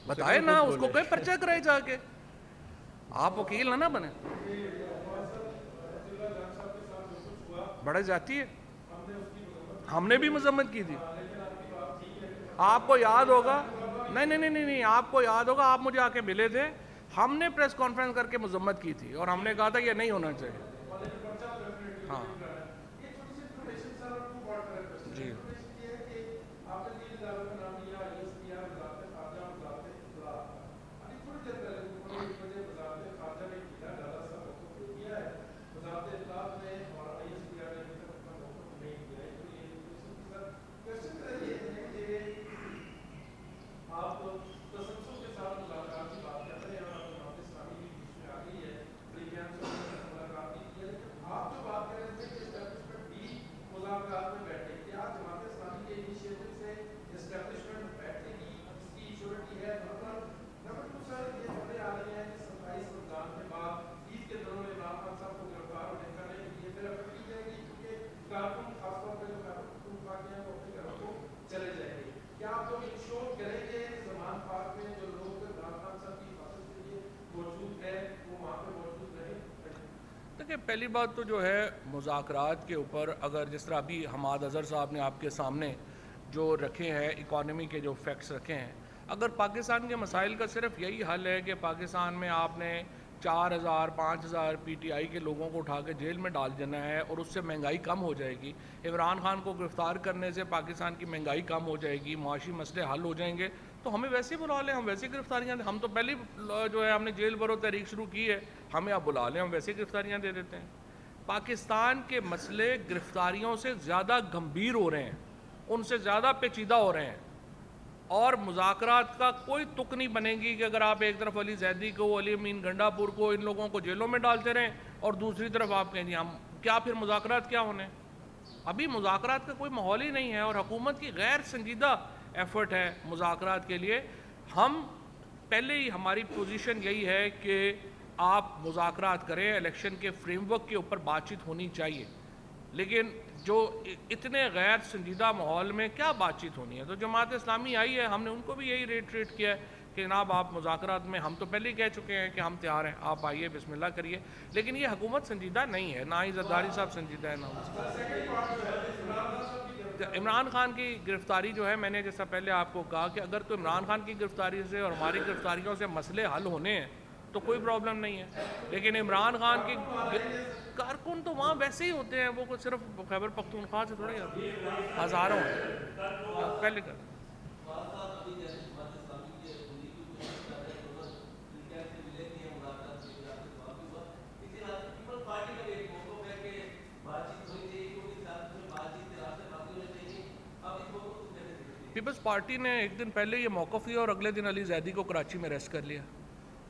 بتائے نا، اس کو کہیں پرچہ کرائے جا کے۔ آپ وکیل نہ بنے، بڑے جاتی ہے، ہم نے بھی مذمت کی تھی۔ آپ کو یاد ہوگا، نہیں، آپ کو یاد ہوگا، آپ مجھے آ کے ملے تھے، ہم نے پریس کانفرنس کر کے مذمت کی تھی اور ہم نے کہا تھا یہ نہیں ہونا چاہیے۔ ہاں جی، پہلی بات تو جو ہے مذاکرات کے اوپر، اگر جس طرح ابھی حماد اظہر صاحب نے آپ کے سامنے جو رکھے ہیں اکانومی کے جو فیکٹس رکھے ہیں. اگر پاکستان کے مسائل کا صرف یہی حل ہے کہ پاکستان میں آپ نے 4,000 5,000 پی ٹی آئی کے لوگوں کو اٹھا کے جیل میں ڈال دینا ہے اور اس سے مہنگائی کم ہو جائے گی, عمران خان کو گرفتار کرنے سے پاکستان کی مہنگائی کم ہو جائے گی, معاشی مسئلے حل ہو جائیں گے, تو ہمیں ویسے ہی بلا لیں, ہم ویسے گرفتاریاں دیں. ہم تو پہلے جو ہے ہم نے جیل بھرو تحریک شروع کی ہے, ہمیں آپ بلا لیں, ہم ویسے گرفتاریاں دے دیتے ہیں. پاکستان کے مسئلے گرفتاریوں سے زیادہ گمبھیر ہو رہے ہیں, ان سے زیادہ پیچیدہ ہو رہے ہیں, اور مذاکرات کا کوئی تک نہیں بنے گی کہ اگر آپ ایک طرف علی زیدی کو, علی امین گنڈا پور کو, ان لوگوں کو جیلوں میں ڈالتے رہیں اور دوسری طرف آپ کہیں جی ہم کیا, پھر مذاکرات کیا ہونے. ابھی مذاکرات کا کوئی ماحول ہی نہیں ہے, اور حکومت کی غیر سنجیدہ ایفرٹ ہے مذاکرات کے لیے. ہم پہلے ہی ہماری پوزیشن یہی ہے کہ آپ مذاکرات کریں, الیکشن کے فریم ورک کے اوپر بات چیت ہونی چاہیے, لیکن جو اتنے غیر سنجیدہ ماحول میں کیا بات چیت ہونی ہے. تو جماعت اسلامی آئی ہے, ہم نے ان کو بھی یہی ریٹریٹ کیا ہے کہ جناب آپ مذاکرات میں, ہم تو پہلے ہی کہہ چکے ہیں کہ ہم تیار ہیں, آپ آئیے, بسم اللہ کریے. لیکن یہ حکومت سنجیدہ نہیں ہے, نہ ہی زرداری صاحب سنجیدہ ہے, عمران خان کی گرفتاری جو ہے, میں نے جیسا پہلے آپ کو کہا کہ اگر تو عمران خان کی گرفتاری سے اور ہماری گرفتاریوں سے مسئلے حل ہونے ہیں تو کوئی پرابلم نہیں ہے. لیکن عمران خان کی کارکن تو وہاں ویسے ہی ہوتے ہیں, وہ صرف خیبر پختونخوا سے تھوڑے ہزاروں پہلے کر. پیپلز پارٹی نے ایک دن پہلے یہ موقف لیا اور اگلے دن علی زیدی کو کراچی میں ریسٹ کر لیا.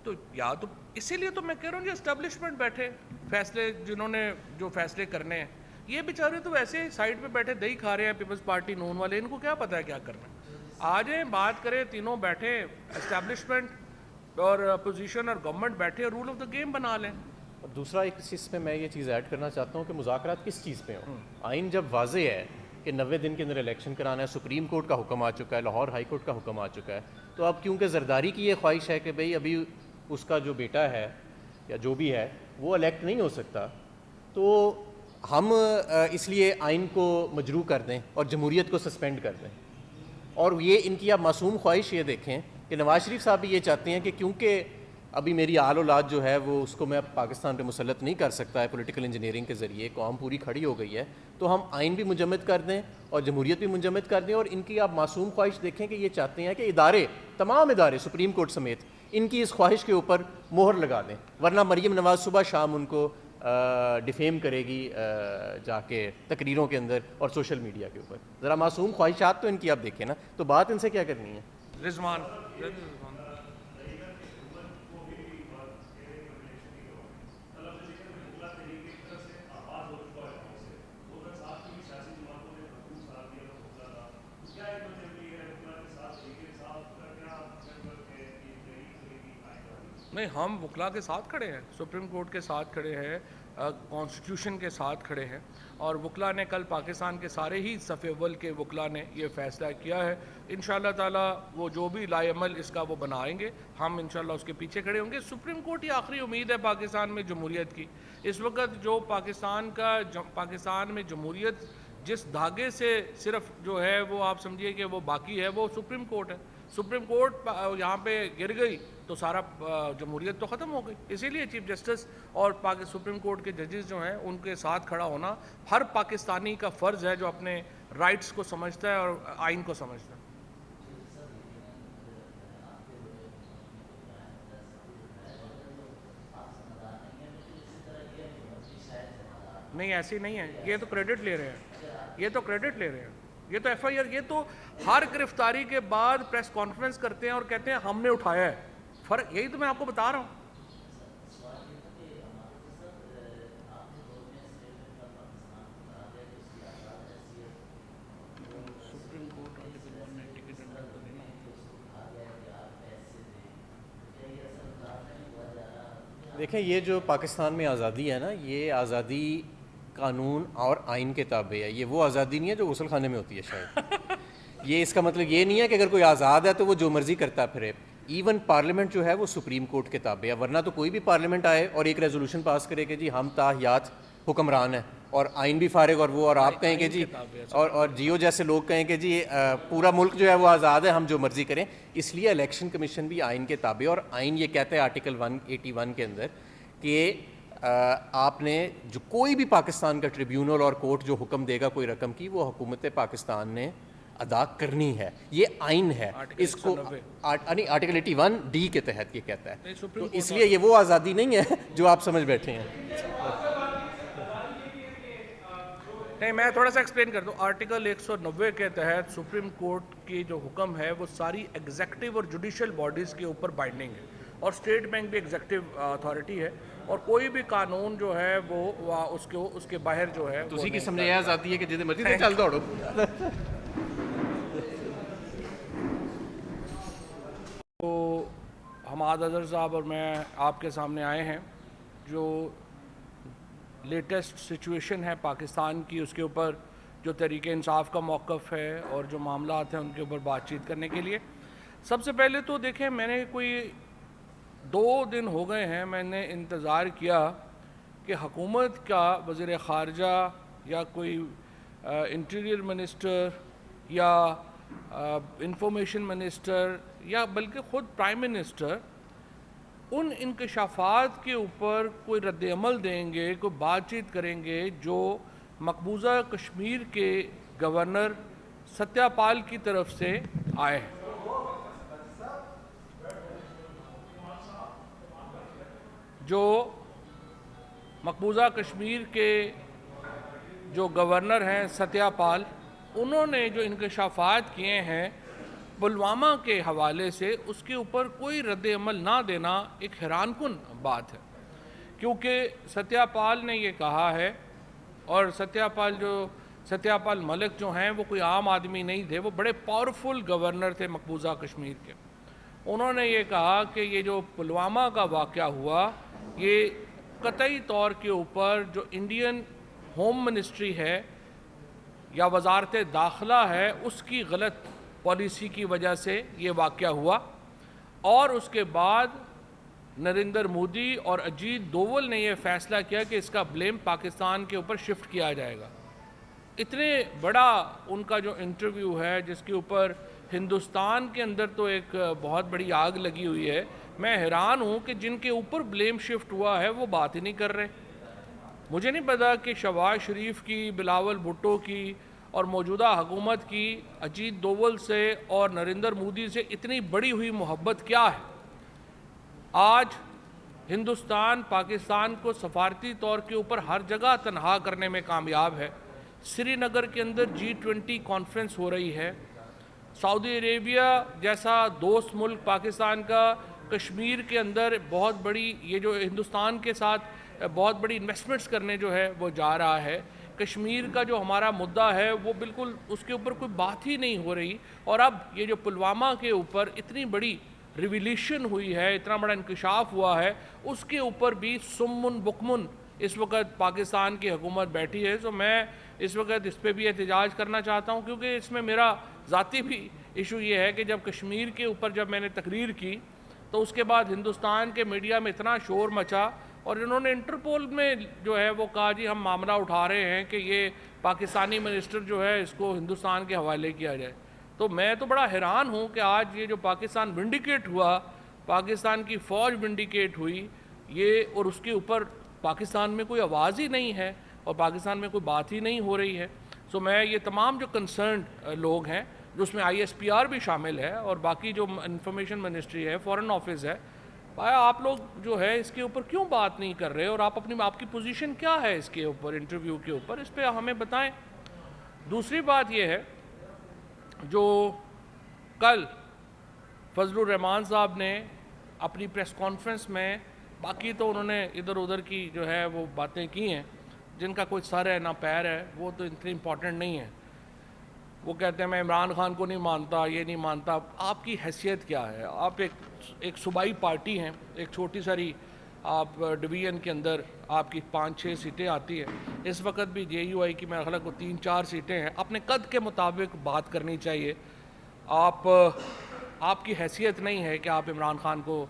تو یا تو اسی لیے تو میں کہہ رہا ہوں, جو اسٹیبلشمنٹ بیٹھے فیصلے, جنہوں نے جو فیصلے کرنے ہیں, یہ بیچارے تو ویسے ہی سائڈ پہ بیٹھے دہی کھا رہے ہیں پیپلز پارٹی نون والے, ان کو کیا پتہ ہے کیا کرنا ہے. آ جائیں بات کریں, تینوں بیٹھے, اسٹیبلشمنٹ اور اپوزیشن اور گورنمنٹ بیٹھے, رول آف دا گیم بنا لیں.
اور دوسرا ایک چیز پہ میں یہ چیز ایڈ کرنا چاہتا ہوں کہ مذاکرات کس چیز پہ ہوں. آئین جب واضح ہے کہ 90 دن کے اندر الیکشن کرانا ہے, سپریم کورٹ کا حکم آ چکا ہے, لاہور ہائی کورٹ کا حکم آ چکا ہے, تو اب کیونکہ زرداری کی یہ خواہش ہے کہ بھئی ابھی اس کا جو بیٹا ہے یا جو بھی ہے وہ الیکٹ نہیں ہو سکتا, تو ہم اس لیے آئین کو مجروح کر دیں اور جمہوریت کو سسپینڈ کر دیں. اور یہ ان کی اب معصوم خواہش یہ دیکھیں کہ نواز شریف صاحب بھی یہ چاہتے ہیں کہ کیونکہ ابھی میری آل اولاد جو ہے وہ اس کو میں پاکستان پہ مسلط نہیں کر سکتا ہے پولیٹیکل انجینئرنگ کے ذریعے, قوم پوری کھڑی ہو گئی ہے, تو ہم آئین بھی منجمد کر دیں اور جمہوریت بھی منجمد کر دیں. اور ان کی آپ معصوم خواہش دیکھیں کہ یہ چاہتے ہیں کہ ادارے, تمام ادارے, سپریم کورٹ سمیت, ان کی اس خواہش کے اوپر مہر لگا دیں, ورنہ مریم نواز صبح شام ان کو ڈیفیم کرے گی جا کے تقریروں کے اندر اور سوشل میڈیا کے اوپر. ذرا معصوم خواہشات تو ان کی آپ دیکھیں نا, تو بات ان سے کیا کرنی ہے.
رضوان نہیں, ہم وکلا کے ساتھ کھڑے ہیں, سپریم کورٹ کے ساتھ کھڑے ہیں, کانسٹیٹیوشن کے ساتھ کھڑے ہیں, اور وکلا نے کل پاکستان کے سارے ہی صف اول کے وکلا نے یہ فیصلہ کیا ہے. انشاءاللہ تعالی وہ جو بھی لائے عمل اس کا وہ بنائیں گے, ہم انشاءاللہ اس کے پیچھے کھڑے ہوں گے. سپریم کورٹ ہی آخری امید ہے پاکستان میں جمہوریت کی. اس وقت جو پاکستان میں جمہوریت جس دھاگے سے صرف جو ہے وہ آپ سمجھیے کہ وہ باقی ہے, وہ سپریم کورٹ ہے. سپریم کورٹ یہاں پہ گر گئی تو سارا جمہوریت تو ختم ہو گئی. اسی لیے چیف جسٹس اور سپریم کورٹ کے ججز جو ہیں ان کے ساتھ کھڑا ہونا ہر پاکستانی کا فرض ہے جو اپنے رائٹس کو سمجھتا ہے اور آئین کو سمجھتا ہے. نہیں ایسی نہیں ہے, یہ تو کریڈٹ لے رہے ہیں, یہ تو کریڈٹ لے رہے ہیں, یہ تو ایف آئی آر, یہ تو ہر گرفتاری کے بعد پریس کانفرنس کرتے ہیں اور کہتے ہیں ہم نے اٹھایا ہے. فرق یہی تو میں آپ کو بتا رہا ہوں.
دیکھیں یہ جو پاکستان میں آزادی ہے نا, یہ آزادی قانون اور آئین کے تابع ہے. یہ وہ آزادی نہیں ہے جو غسل خانے میں ہوتی ہے شاید. یہ اس کا مطلب یہ نہیں ہے کہ اگر کوئی آزاد ہے تو وہ جو مرضی کرتا پھرے. ایون پارلیمنٹ جو ہے وہ سپریم کورٹ کے تابع ہے, ورنہ تو کوئی بھی پارلیمنٹ آئے اور ایک ریزولوشن پاس کرے کہ جی ہم تا حیات حکمران ہیں, اور آئین بھی فارغ اور وہ، اور آپ کہیں کہ جی اور جیو جیسے لوگ کہیں کہ جی پورا ملک جو ہے وہ آزاد ہے، ہم جو مرضی کریں. اس لیے الیکشن کمیشن بھی آئین کے تابع، اور آئین یہ کہتا ہے آرٹیکل 181 کے اندر کہ آپ نے جو کوئی بھی پاکستان کا ٹریبیونل اور کورٹ جو حکم دے گا کوئی رقم کی، وہ حکومت پاکستان نے ادا کرنی ہے. یہ آئین ہے. اس کو آرٹیکل 81 ڈی کے تحت یہ کہتا ہے. تو اس لیے یہ وہ آزادی نہیں ہے جو آپ سمجھ بیٹھے ہیں.
نہیں، میں تھوڑا سا ایکسپلین کر دوں. آرٹیکل 190 کے تحت سپریم کورٹ کی جو حکم ہے وہ ساری ایگزیکٹو اور جوڈیشل باڈیز کے اوپر بائنڈنگ ہے، اور اسٹیٹ بینک بھی ایگزیکٹو اتھارٹی ہے، اور کوئی بھی قانون جو ہے وہ اس کے باہر جو ہے
اسی کی سمجھے آزادی ہے کہ جتنے مرضی سے چل دوڑو.
تو حماد اظہر صاحب اور میں آپ کے سامنے آئے ہیں. جو لیٹسٹ سچویشن ہے پاکستان کی، اس کے اوپر جو تحریک انصاف کا موقف ہے اور جو معاملات ہیں ان کے اوپر بات چیت کرنے کے لیے. سب سے پہلے تو دیکھیں، میں نے کوئی 2 دن ہو گئے ہیں میں نے انتظار کیا کہ حکومت کا وزیر خارجہ یا کوئی انٹیریئر منسٹر یا انفارمیشن منسٹر یا بلکہ خود پرائم منسٹر ان انکشافات کے اوپر کوئی رد عمل دیں گے، کوئی بات چیت کریں گے جو مقبوضہ کشمیر کے گورنر ستیہ پال کی طرف سے آئے ہیں. جو مقبوضہ کشمیر کے جو گورنر ہیں ستیہ پال، انہوں نے جو انکشافات کیے ہیں پلوامہ کے حوالے سے، اس کے اوپر کوئی رد عمل نہ دینا ایک حیران کن بات ہے. کیونکہ ستیہ پال نے یہ کہا ہے، اور ستیہ پال ملک جو ہیں وہ کوئی عام آدمی نہیں تھے، وہ بڑے پاورفل گورنر تھے مقبوضہ کشمیر کے. انہوں نے یہ کہا کہ یہ جو پلوامہ کا واقعہ ہوا، یہ قطعی طور کے اوپر جو انڈین ہوم منسٹری ہے یا وزارت داخلہ ہے، اس کی غلط پالیسی کی وجہ سے یہ واقعہ ہوا. اور اس کے بعد نریندر مودی اور اجیت دوول نے یہ فیصلہ کیا کہ اس کا بلیم پاکستان کے اوپر شفٹ کیا جائے گا. اتنے بڑا ان کا جو انٹرویو ہے جس کے اوپر ہندوستان کے اندر تو ایک بہت بڑی آگ لگی ہوئی ہے. میں حیران ہوں کہ جن کے اوپر بلیم شفٹ ہوا ہے وہ بات ہی نہیں کر رہے. مجھے نہیں پتا کہ شہباز شریف کی، بلاول بھٹو کی اور موجودہ حکومت کی اجیت دوول سے اور نریندر مودی سے اتنی بڑی ہوئی محبت کیا ہے. آج ہندوستان پاکستان کو سفارتی طور کے اوپر ہر جگہ تنہا کرنے میں کامیاب ہے. سری نگر کے اندر G20 کانفرنس ہو رہی ہے. سعودی عربیہ جیسا دوست ملک پاکستان کا کشمیر کے اندر بہت بڑی، یہ جو ہندوستان کے ساتھ بہت بڑی انویسٹمنٹس کرنے جو ہے وہ جا رہا ہے. کشمیر کا جو ہمارا مدعا ہے وہ بالکل اس کے اوپر کوئی بات ہی نہیں ہو رہی. اور اب یہ جو پلوامہ کے اوپر اتنی بڑی ریویلیشن ہوئی ہے، اتنا بڑا انکشاف ہوا ہے، اس کے اوپر بھی سمن بکمن اس وقت پاکستان کی حکومت بیٹھی ہے. تو میں اس وقت اس پہ بھی احتجاج کرنا چاہتا ہوں، کیونکہ اس میں میرا ذاتی بھی ایشو یہ ہے کہ جب کشمیر کے اوپر جب میں نے تقریر کی تو اس کے بعد ہندوستان کے میڈیا میں اتنا شور مچا، اور انہوں نے انٹرپول میں جو ہے وہ کہا جی ہم معاملہ اٹھا رہے ہیں کہ یہ پاکستانی منسٹر جو ہے اس کو ہندوستان کے حوالے کیا جائے. تو میں تو بڑا حیران ہوں کہ آج یہ جو پاکستان ونڈیکیٹ ہوا، پاکستان کی فوج ونڈیکیٹ ہوئی، یہ اور اس کے اوپر پاکستان میں کوئی آواز ہی نہیں ہے اور پاکستان میں کوئی بات ہی نہیں ہو رہی ہے. سو میں یہ تمام جو کنسرنڈ لوگ ہیں، جس میں ISPR بھی شامل ہے اور باقی جو انفارمیشن منسٹری ہے، فورن آفس ہے، بھایا آپ لوگ جو ہے اس کے اوپر کیوں بات نہیں کر رہے، اور آپ کی پوزیشن کیا ہے اس کے اوپر، انٹرویو کے اوپر، اس پہ ہمیں بتائیں. دوسری بات یہ ہے، جو کل فضل الرحمان صاحب نے اپنی پریس کانفرنس میں، باقی تو انہوں نے ادھر ادھر کی جو ہے وہ باتیں کی ہیں جن کا کوئی سر ہے نہ پیر ہے، وہ تو اتنی امپورٹنٹ نہیں ہے. وہ کہتے ہیں میں عمران خان کو نہیں مانتا، یہ نہیں مانتا. آپ کی حیثیت کیا ہے؟ آپ ایک صوبائی پارٹی ہیں، ایک چھوٹی ساری آپ ڈویژن کے اندر آپ کی 5-6 سیٹیں آتی ہیں. اس وقت بھی JUI کی میرے خیال کو 3-4 سیٹیں ہیں. اپنے قد کے مطابق بات کرنی چاہیے. آپ کی حیثیت نہیں ہے کہ آپ عمران خان کو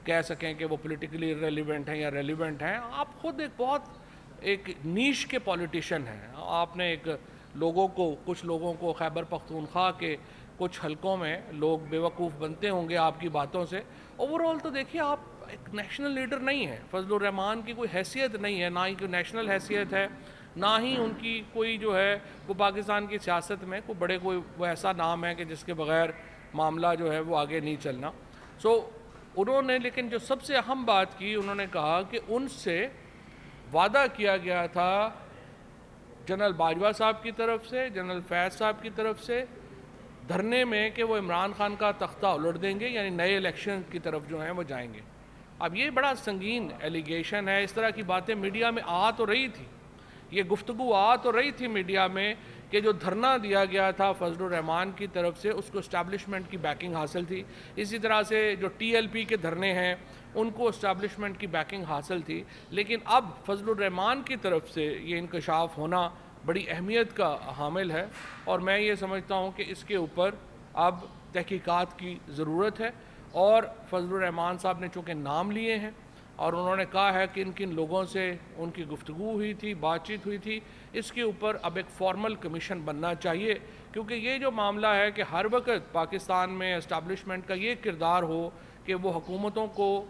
کہہ سکیں کہ وہ پولیٹیکلی ریلیونٹ ہیں یا ریلیونٹ ہیں. آپ خود ایک بہت ایک نیش کے پولیٹیشین ہیں. آپ نے ایک کچھ لوگوں کو خیبر پختونخوا کے کچھ حلقوں میں لوگ بیوقوف بنتے ہوں گے آپ کی باتوں سے. اوورآل تو دیکھیے آپ ایک نیشنل لیڈر نہیں ہیں. فضل الرحمان کی کوئی حیثیت نہیں ہے, نہ ہی کوئی نیشنل حیثیت ہے, نہ ہی ان کی کوئی جو ہے وہ پاکستان کی سیاست میں کوئی وہ ایسا نام ہے کہ جس کے بغیر معاملہ جو ہے وہ آگے نہیں چلنا. انہوں نے لیکن جو سب سے اہم بات کی, انہوں نے کہا کہ ان سے وعدہ کیا گیا تھا جنرل باجوہ صاحب کی طرف سے, جنرل فیض صاحب کی طرف سے دھرنے میں کہ وہ عمران خان کا تختہ الٹ دیں گے, یعنی نئے الیکشن کی طرف جو ہیں وہ جائیں گے. اب یہ بڑا سنگین ایلیگیشن ہے. اس طرح کی باتیں میڈیا میں آ تو رہی تھی, یہ گفتگو آ تو رہی تھی میڈیا میں کہ جو دھرنا دیا گیا تھا فضل الرحمان کی طرف سے اس کو اسٹیبلشمنٹ کی بیکنگ حاصل تھی. اسی طرح سے جو ٹی ایل پی کے دھرنے ہیں ان کو اسٹیبلشمنٹ کی بیکنگ حاصل تھی. لیکن اب فضل الرحمان کی طرف سے یہ انکشاف ہونا بڑی اہمیت کا حامل ہے, اور میں یہ سمجھتا ہوں کہ اس کے اوپر اب تحقیقات کی ضرورت ہے. اور فضل الرحمان صاحب نے چونکہ نام لیے ہیں اور انہوں نے کہا ہے کہ کن لوگوں سے ان کی گفتگو ہوئی تھی, بات چیت ہوئی تھی, اس کے اوپر اب ایک فارمل کمیشن بننا چاہیے. کیونکہ یہ جو معاملہ ہے کہ ہر وقت پاکستان میں اسٹیبلشمنٹ کا یہ کردار ہو کہ وہ حکومتوں کو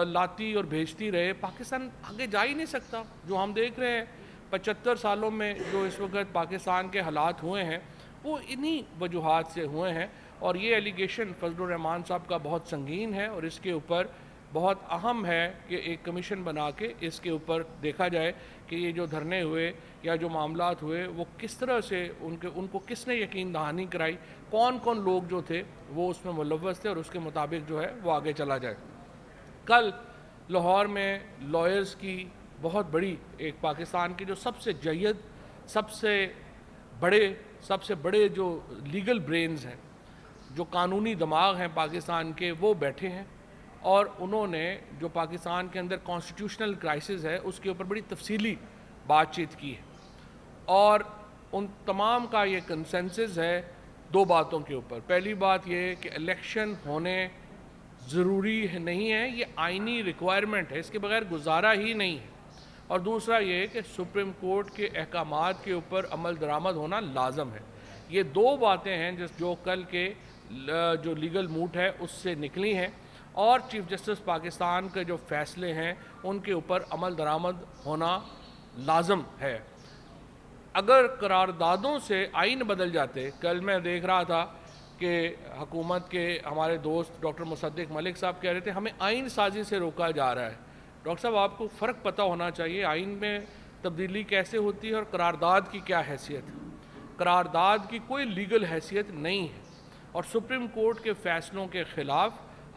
لاتی اور بھیجتی رہے, پاکستان آگے جا ہی نہیں سکتا. جو ہم دیکھ رہے ہیں 75 سالوں میں جو اس وقت پاکستان کے حالات ہوئے ہیں وہ انہی وجوہات سے ہوئے ہیں. اور یہ ایلیگیشن فضل الرحمان صاحب کا بہت سنگین ہے, اور اس کے اوپر بہت اہم ہے کہ ایک کمیشن بنا کے اس کے اوپر دیکھا جائے کہ یہ جو دھرنے ہوئے یا جو معاملات ہوئے وہ کس طرح سے ان کو کس نے یقین دہانی کرائی, کون لوگ جو تھے وہ اس میں ملوث تھے, اور اس کے مطابق جو ہے وہ آگے چلا جائے. کل لاہور میں لائرز کی بہت بڑی ایک پاکستان کی جو سب سے جید, سب سے بڑے جو لیگل برینز ہیں, جو قانونی دماغ ہیں پاکستان کے, وہ بیٹھے ہیں, اور انہوں نے جو پاکستان کے اندر کانسٹیٹیوشنل کرائسس ہے اس کے اوپر بڑی تفصیلی بات چیت کی ہے. اور ان تمام کا یہ کنسنسس ہے 2 باتوں کے اوپر. پہلی بات یہ کہ الیکشن ہونے ضروری نہیں ہے, یہ آئینی ریکوائرمنٹ ہے, اس کے بغیر گزارا ہی نہیں ہے. اور دوسرا یہ کہ سپریم کورٹ کے احکامات کے اوپر عمل درآمد ہونا لازم ہے. یہ 2 باتیں ہیں جو کل کے جو لیگل موڈ ہے اس سے نکلی ہیں, اور چیف جسٹس پاکستان کے جو فیصلے ہیں ان کے اوپر عمل درآمد ہونا لازم ہے. اگر قراردادوں سے آئین بدل جاتے, کل میں دیکھ رہا تھا کہ حکومت کے ہمارے دوست ڈاکٹر مصدق ملک صاحب کہہ رہے تھے ہمیں آئین سازی سے روکا جا رہا ہے. ڈاکٹر صاحب آپ کو فرق پتہ ہونا چاہیے, آئین میں تبدیلی کیسے ہوتی ہے اور قرارداد کی کیا حیثیت ہے. قرارداد کی کوئی لیگل حیثیت نہیں ہے, اور سپریم کورٹ کے فیصلوں کے خلاف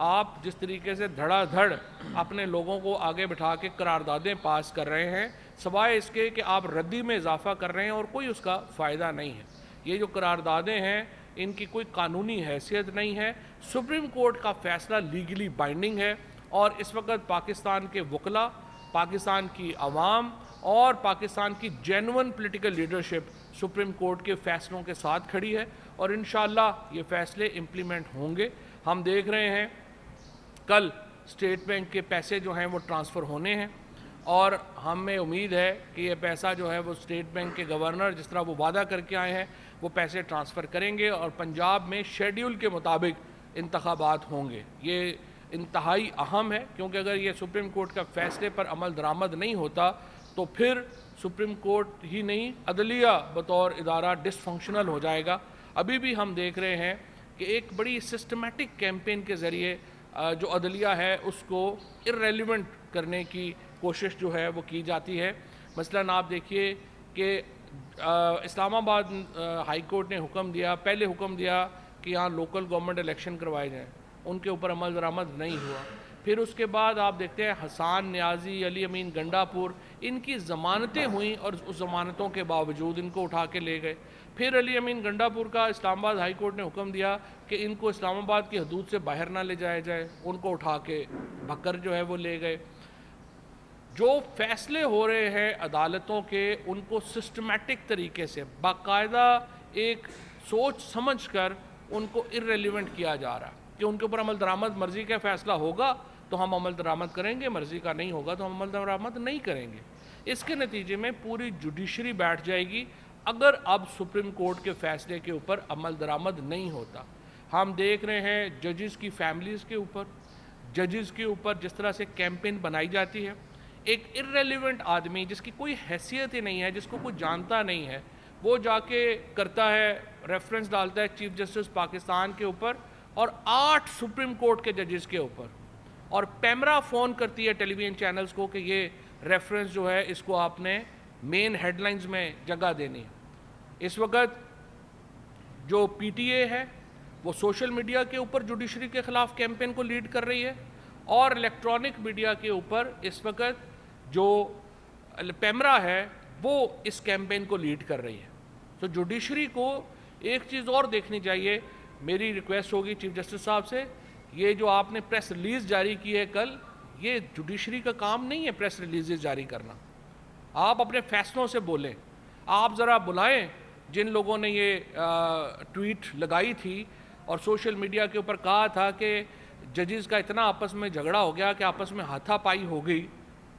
آپ جس طریقے سے دھڑا دھڑ اپنے لوگوں کو آگے بٹھا کے قراردادیں پاس کر رہے ہیں, سوائے اس کے کہ آپ ردی میں اضافہ کر رہے ہیں اور کوئی اس کا فائدہ نہیں ہے. یہ جو قراردادیں ہیں ان کی کوئی قانونی حیثیت نہیں ہے. سپریم کورٹ کا فیصلہ لیگلی بائنڈنگ ہے, اور اس وقت پاکستان کے وکلاء, پاکستان کی عوام اور پاکستان کی genuine political leadership supreme court کے فیصلوں کے ساتھ کھڑی ہے, اور انشاءاللہ یہ فیصلے امپلیمنٹ ہوں گے. ہم دیکھ رہے ہیں کل اسٹیٹ بینک کے پیسے جو ہیں وہ ٹرانسفر ہونے ہیں, اور ہمیں امید ہے کہ یہ پیسہ جو ہے وہ اسٹیٹ بینک کے گورنر جس طرح وہ وعدہ کر کے آئے ہیں وہ پیسے ٹرانسفر کریں گے, اور پنجاب میں شیڈیول کے مطابق انتخابات ہوں گے. یہ انتہائی اہم ہے, کیونکہ اگر یہ سپریم کورٹ کا فیصلے پر عمل درآمد نہیں ہوتا تو پھر سپریم کورٹ ہی نہیں عدلیہ بطور ادارہ ڈس فنکشنل ہو جائے گا. ابھی بھی ہم دیکھ رہے ہیں کہ ایک بڑی سسٹمیٹک کیمپین کے ذریعے جو عدلیہ ہے اس کو ارریلیونٹ کرنے کی کوشش جو ہے وہ کی جاتی ہے. مثلاً آپ دیکھیے کہ اسلام آباد ہائی کورٹ نے پہلے حکم دیا کہ یہاں لوکل گورنمنٹ الیکشن کروائے جائیں, ان کے اوپر عمل درآمد نہیں ہوا. پھر اس کے بعد آپ دیکھتے ہیں حسان نیازی, علی امین گنڈا پور, ان کی ضمانتیں ہوئیں اور اس ضمانتوں کے باوجود ان کو اٹھا کے لے گئے. پھر علی امین گنڈا پور کا اسلام آباد ہائی کورٹ نے حکم دیا کہ ان کو اسلام آباد کی حدود سے باہر نہ لے جایا جائے, ان کو اٹھا کے بھکر جو ہے وہ لے گئے. جو فیصلے ہو رہے ہیں عدالتوں کے ان کو سسٹمیٹک طریقے سے باقاعدہ ایک سوچ سمجھ کر ان کو ارریلیونٹ کیا جا رہا ہے کہ ان کے اوپر عمل درآمد مرضی کا فیصلہ ہوگا تو ہم عمل درآمد کریں گے, مرضی کا نہیں ہوگا تو ہم عمل درآمد نہیں کریں گے. اس کے نتیجے میں پوری جوڈیشری بیٹھ جائے گی اگر اب سپریم کورٹ کے فیصلے کے اوپر عمل درآمد نہیں ہوتا۔ ہم دیکھ رہے ہیں ججز کی فیملیز کے اوپر، ججز کے اوپر جس طرح سے کیمپین بنائی جاتی ہے۔ ایک ارریلیونٹ آدمی جس کی کوئی حیثیت ہی نہیں ہے، جس کو کوئی جانتا نہیں ہے، وہ جا کے کرتا ہے، ریفرنس ڈالتا ہے چیف جسٹس پاکستان کے اوپر اور 8 سپریم کورٹ کے ججز کے اوپر، اور پیمرا فون کرتی ہے ٹیلی ویژن چینلز کو کہ یہ ریفرنس جو ہے اس کو آپ نے مین ہیڈ لائنز میں جگہ دینی ہے۔ اس وقت جو پی ٹی اے ہے وہ سوشل میڈیا کے اوپر جوڈیشری کے خلاف کیمپین کو لیڈ کر رہی ہے، اور الیکٹرانک میڈیا کے اوپر اس وقت جو پیمرا ہے وہ اس کیمپین کو لیڈ کر رہی ہے۔ تو جوڈیشری کو ایک چیز اور دیکھنی چاہیے، میری ریکویسٹ ہوگی چیف جسٹس صاحب سے، یہ جو آپ نے پریس ریلیز جاری کی ہے کل، یہ جوڈیشری کا کام نہیں ہے پریس ریلیزز جاری کرنا۔ آپ اپنے فیصلوں سے بولیں۔ آپ ذرا بلائیں جن لوگوں نے یہ ٹویٹ لگائی تھی اور سوشل میڈیا کے اوپر کہا تھا کہ ججز کا اتنا آپس میں جھگڑا ہو گیا کہ آپس میں ہاتھا پائی ہو گئی،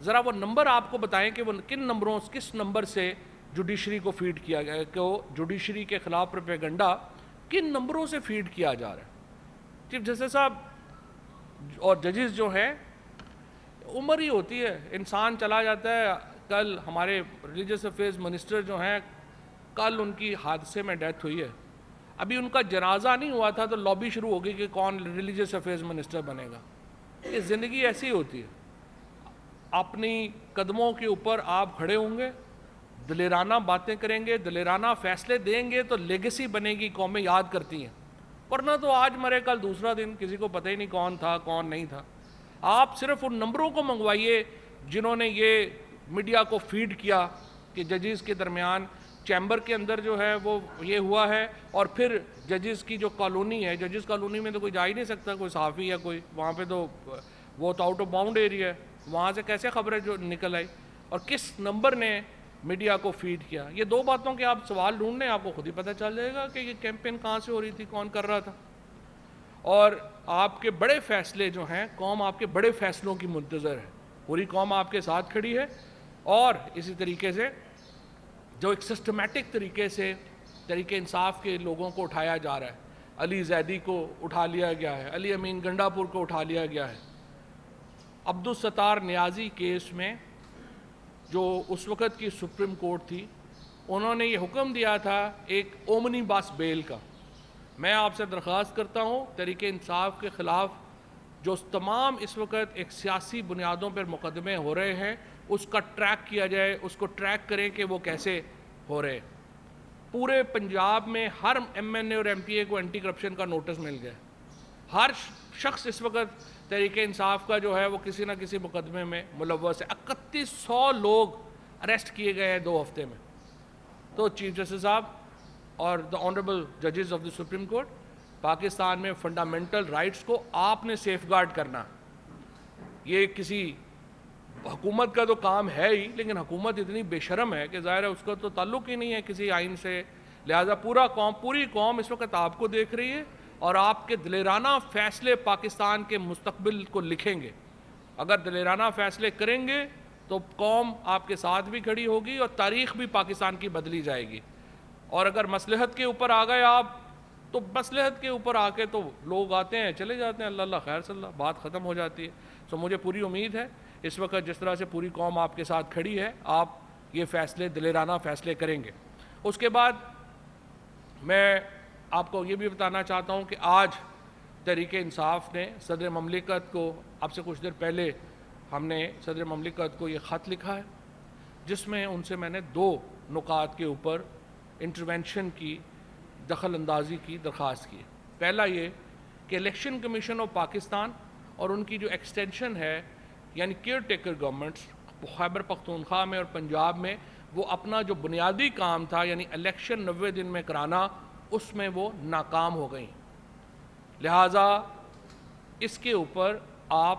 ذرا وہ نمبر آپ کو بتائیں کہ وہ کس نمبر سے جوڈیشری کو فیڈ کیا گیا، کہ جوڈیشری کے خلاف پروپیگنڈا کن نمبروں سے فیڈ کیا جا رہا ہے۔ چیف جسٹس صاحب اور ججز جو ہیں، عمر ہی ہوتی ہے، انسان چلا جاتا ہے۔ کل ہمارے ریلیجس افیئرز منسٹر جو ہیں، کل ان کی حادثے میں ڈیتھ ہوئی ہے، ابھی ان کا جنازہ نہیں ہوا تھا تو لابی شروع ہو گئی کہ کون ریلیجس افیئرز منسٹر بنے گا۔ یہ زندگی ایسی ہوتی ہے، اپنی قدموں کے اوپر آپ کھڑے ہوں گے، دلیرانہ باتیں کریں گے، دلیرانہ فیصلے دیں گے تو لیگیسی بنے گی، قومیں یاد کرتی ہیں، ورنہ تو آج مرے کل دوسرا دن، کسی کو پتہ ہی نہیں کون تھا کون نہیں تھا۔ آپ صرف ان نمبروں کو منگوائیے جنہوں نے یہ میڈیا کو فیڈ کیا کہ ججز کے درمیان چیمبر کے اندر جو ہے وہ یہ ہوا ہے، اور پھر ججز کی جو کالونی ہے، ججز کالونی میں تو کوئی جا ہی نہیں سکتا، کوئی صحافی یا کوئی وہاں پہ، تو وہ تو آؤٹ آف باؤنڈ ایریا ہے، وہاں سے کیسے خبریں جو نکل آئی، اور کس نمبر نے میڈیا کو فیڈ کیا۔ یہ دو باتوں کے آپ سوال ڈھونڈ لیں، آپ کو خود ہی پتہ چل جائے گا کہ یہ کیمپین کہاں سے ہو رہی تھی، کون کر رہا تھا۔ اور آپ کے بڑے فیصلے جو ہیں، قوم آپ کے بڑے فیصلوں کی منتظر ہے، پوری قوم آپ کے ساتھ کھڑی ہے، اور اسی طریقے سے جو ایک سسٹمیٹک طریقے سے تحریک انصاف کے لوگوں کو اٹھایا جا رہا ہے، علی زیدی کو اٹھا لیا گیا ہے، علی امین گنڈا پور کو اٹھا لیا گیا ہے۔ عبدالستار نیازی کیس میں جو اس وقت کی سپریم کورٹ تھی، انہوں نے یہ حکم دیا تھا ایک اومنی بس بیل کا۔ میں آپ سے درخواست کرتا ہوں، تحریک انصاف کے خلاف جو تمام اس وقت ایک سیاسی بنیادوں پر مقدمے ہو رہے ہیں، اس کا ٹریک کیا جائے، اس کو ٹریک کریں کہ وہ کیسے ہو رہے۔ پورے پنجاب میں ہر ایم این اے اور ایم پی اے کو اینٹی کرپشن کا نوٹس مل گیا، ہر شخص اس وقت تحریک انصاف کا جو ہے وہ کسی نہ کسی مقدمے میں ملوث ہے۔ 3100 لوگ اریسٹ کیے گئے ہیں 2 ہفتے میں۔ تو چیف جسٹس صاحب اور دا آنریبل ججز of the supreme court, Pakistan میں فنڈامنٹل رائٹس کو آپ نے سیف گارڈ کرنا۔ یہ کسی حکومت کا تو کام ہے ہی، لیکن حکومت اتنی بے شرم ہے کہ ظاہر ہے اس کا تو تعلق ہی نہیں ہے کسی آئین سے، لہٰذا پوری قوم اس وقت آپ کو دیکھ رہی ہے، اور آپ کے دلیرانہ فیصلے پاکستان کے مستقبل کو لکھیں گے۔ اگر دلیرانہ فیصلے کریں گے تو قوم آپ کے ساتھ بھی کھڑی ہوگی، اور تاریخ بھی پاکستان کی بدلی جائے گی۔ اور اگر مصلحت کے اوپر آ گئے آپ، تو مصلحت کے اوپر آ کے تو لوگ آتے ہیں چلے جاتے ہیں، اللہ اللہ خیر صلی اللہ، بات ختم ہو جاتی ہے۔ تو مجھے پوری امید ہے اس وقت جس طرح سے پوری قوم آپ کے ساتھ کھڑی ہے، آپ یہ فیصلے دلیرانہ فیصلے کریں گے۔ اس کے بعد میں آپ کو یہ بھی بتانا چاہتا ہوں کہ آج تحریک انصاف نے صدر مملکت کو، اب سے کچھ دیر پہلے ہم نے صدر مملکت کو یہ خط لکھا ہے، جس میں ان سے میں نے 2 نکات کے اوپر انٹرونشن کی، دخل اندازی کی درخواست کی۔ پہلا یہ کہ الیکشن کمیشن آف پاکستان اور ان کی جو ایکسٹینشن ہے، یعنی care taker governments Khyber Pakhtunkhwa میں اور پنجاب میں، وہ اپنا جو بنیادی کام تھا یعنی الیکشن 90 دن میں کرانا، اس میں وہ ناکام ہو گئیں۔ لہٰذا اس کے اوپر آپ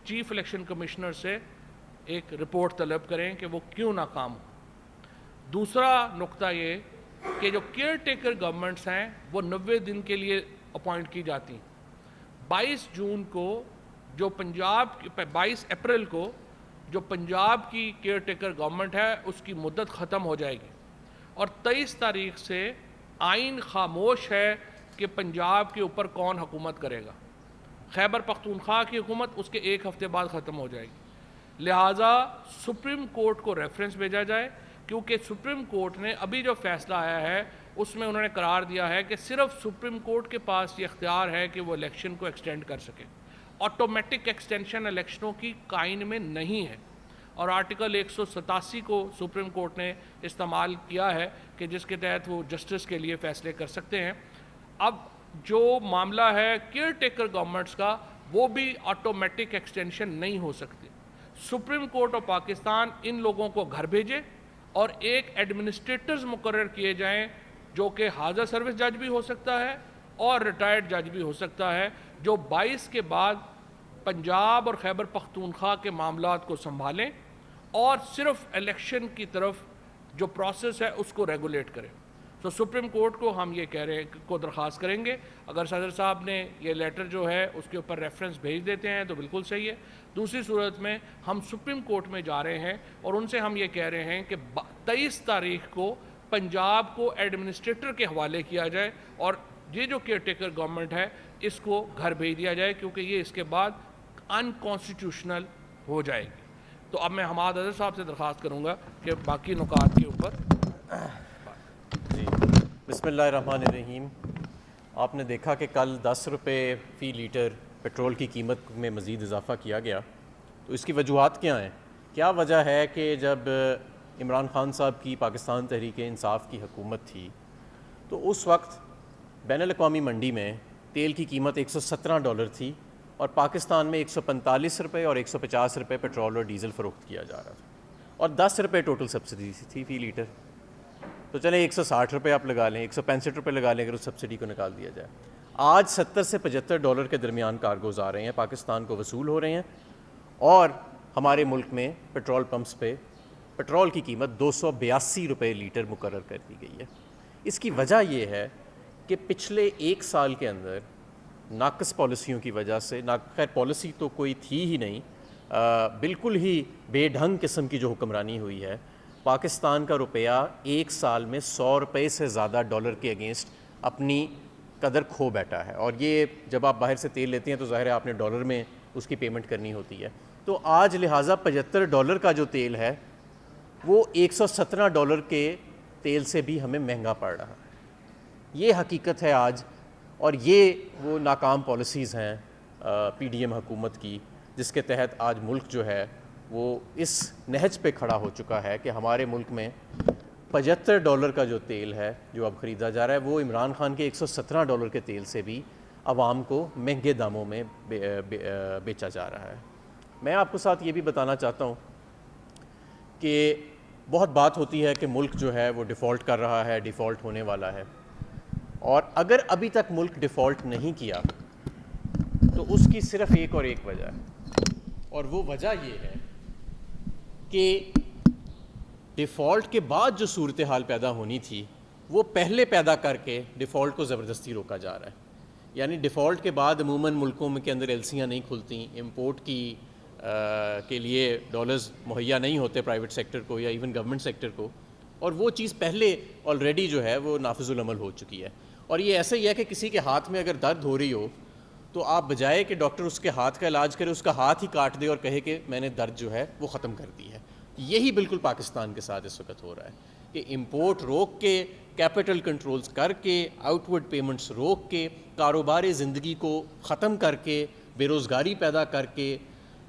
چیف الیکشن کمشنر سے ایک رپورٹ طلب کریں کہ وہ کیوں ناکام ہو۔ دوسرا نقطہ یہ کہ جو کیئر ٹیکر گورنمنٹس ہیں وہ 90 دن کے لیے اپوائنٹ کی جاتی ہیں۔ 22 جون کو جو 22 اپریل کو جو پنجاب کی کیئر ٹیکر گورنمنٹ ہے اس کی مدت ختم ہو جائے گی، اور 23 تاریخ سے آئین خاموش ہے کہ پنجاب کے اوپر کون حکومت کرے گا۔ خیبر پختونخوا کی حکومت اس کے ایک ہفتے بعد ختم ہو جائے گی، لہٰذا سپریم کورٹ کو ریفرنس بھیجا جائے، کیونکہ سپریم کورٹ نے ابھی جو فیصلہ آیا ہے اس میں انہوں نے قرار دیا ہے کہ صرف سپریم کورٹ کے پاس یہ اختیار ہے کہ وہ الیکشن کو ایکسٹینڈ کر سکے، آٹومیٹک ایکسٹینشن الیکشنوں کی قائن میں نہیں ہے، اور آرٹیکل 187 کو سپریم کورٹ نے استعمال کیا ہے کہ جس کے تحت وہ جسٹس کے لیے فیصلے کر سکتے ہیں۔ اب جو معاملہ ہے کیئر ٹیکر گورنمنٹس کا، وہ بھی آٹومیٹک ایکسٹینشن نہیں ہو سکتی۔ سپریم کورٹ آف پاکستان ان لوگوں کو گھر بھیجے اور ایک ایڈمنسٹریٹرز مقرر کیے جائیں جو کہ حاضر سروس جج بھی ہو سکتا ہے اور ریٹائرڈ جج بھی ہو سکتا ہے، جو 22 کے بعد پنجاب اور خیبر پختونخوا کے معاملات کو سنبھالیں اور صرف الیکشن کی طرف جو پروسیس ہے اس کو ریگولیٹ کریں۔ تو سپریم کورٹ کو ہم یہ کہہ رہے ہیں کو درخواست کریں گے، اگر صدر صاحب نے یہ لیٹر جو ہے اس کے اوپر ریفرنس بھیج دیتے ہیں تو بالکل صحیح ہے۔ دوسری صورت میں ہم سپریم کورٹ میں جا رہے ہیں اور ان سے ہم یہ کہہ رہے ہیں کہ 23 تاریخ کو پنجاب کو ایڈمنسٹریٹر کے حوالے کیا جائے اور یہ جو کیئر ٹیکر گورنمنٹ ہے اس کو گھر بھیج دیا جائے، کیونکہ یہ اس کے بعد انکانسٹیٹیوشنل ہو جائے گی۔ تو اب میں حماد اظہر صاحب سے درخواست کروں گا کہ باقی نکات کے اوپر۔
جی بسم اللہ الرحمن الرحیم۔ آپ نے دیکھا کہ کل 10 روپے فی لیٹر پیٹرول کی قیمت میں مزید اضافہ کیا گیا، تو اس کی وجوہات کیا ہیں؟ کیا وجہ ہے کہ جب عمران خان صاحب کی پاکستان تحریک انصاف کی حکومت تھی تو اس وقت بین الاقوامی منڈی میں تیل کی قیمت $117 تھی اور پاکستان میں 145 روپے اور 150 روپے پیٹرول اور ڈیزل فروخت کیا جا رہا تھا، اور 10 روپے ٹوٹل سبسڈی تھی فی لیٹر۔ تو چلیں 160 روپے آپ لگا لیں، 165 روپے لگا لیں اگر اس سبسڈی کو نکال دیا جائے۔ آج $70 سے $75 کے درمیان کارگوز آ رہے ہیں، پاکستان کو وصول ہو رہے ہیں، اور ہمارے ملک میں پیٹرول پمپس پہ پیٹرول کی قیمت 282 روپے لیٹر مقرر کر دی گئی ہے۔ اس کی وجہ یہ ہے کہ پچھلے ایک سال کے اندر ناقص پالیسیوں کی وجہ سے، خیر پالیسی تو کوئی تھی ہی نہیں، بالکل ہی بے ڈھنگ قسم کی جو حکمرانی ہوئی ہے، پاکستان کا روپیہ ایک سال میں 100 روپے سے زیادہ ڈالر کے اگینسٹ اپنی قدر کھو بیٹھا ہے، اور یہ جب آپ باہر سے تیل لیتے ہیں تو ظاہر ہے آپ نے ڈالر میں اس کی پیمنٹ کرنی ہوتی ہے۔ تو آج لہٰذا $75 کا جو تیل ہے وہ $117 کے تیل سے بھی ہمیں مہنگا پڑ رہا ہے۔ یہ حقیقت ہے آج، اور یہ وہ ناکام پالیسیز ہیں پی ڈی ایم حکومت کی، جس کے تحت آج ملک جو ہے وہ اس نہج پہ کھڑا ہو چکا ہے کہ ہمارے ملک میں $75 کا جو تیل ہے جو اب خریدا جا رہا ہے وہ عمران خان کے $117 کے تیل سے بھی عوام کو مہنگے داموں میں بیچا جا رہا ہے۔ میں آپ کو ساتھ یہ بھی بتانا چاہتا ہوں کہ بہت بات ہوتی ہے کہ ملک جو ہے وہ ڈیفالٹ کر رہا ہے، ڈیفالٹ ہونے والا ہے، اور اگر ابھی تک ملک ڈیفالٹ نہیں کیا تو اس کی صرف ایک اور ایک وجہ ہے، اور وہ وجہ یہ ہے کہ ڈیفالٹ کے بعد جو صورتحال پیدا ہونی تھی وہ پہلے پیدا کر کے ڈیفالٹ کو زبردستی روکا جا رہا ہے۔ یعنی ڈیفالٹ کے بعد عموماً ملکوں کے اندر ایلسیاں نہیں کھلتیں، امپورٹ کے لیے ڈالرز مہیا نہیں ہوتے پرائیویٹ سیکٹر کو یا ایون گورنمنٹ سیکٹر کو، اور وہ چیز پہلے آلریڈی جو ہے وہ نافذ العمل ہو چکی ہے۔ اور یہ ایسا ہی ہے کہ کسی کے ہاتھ میں اگر درد ہو رہی ہو تو آپ بجائے کہ ڈاکٹر اس کے ہاتھ کا علاج کرے، اس کا ہاتھ ہی کاٹ دے اور کہے کہ میں نے درد جو ہے وہ ختم کر دی ہے۔ یہی بالکل پاکستان کے ساتھ اس وقت ہو رہا ہے کہ امپورٹ روک کے، کیپٹل کنٹرولز کر کے، آؤٹ ورڈ پیمنٹس روک کے، کاروبار زندگی کو ختم کر کے، بے روزگاری پیدا کر کے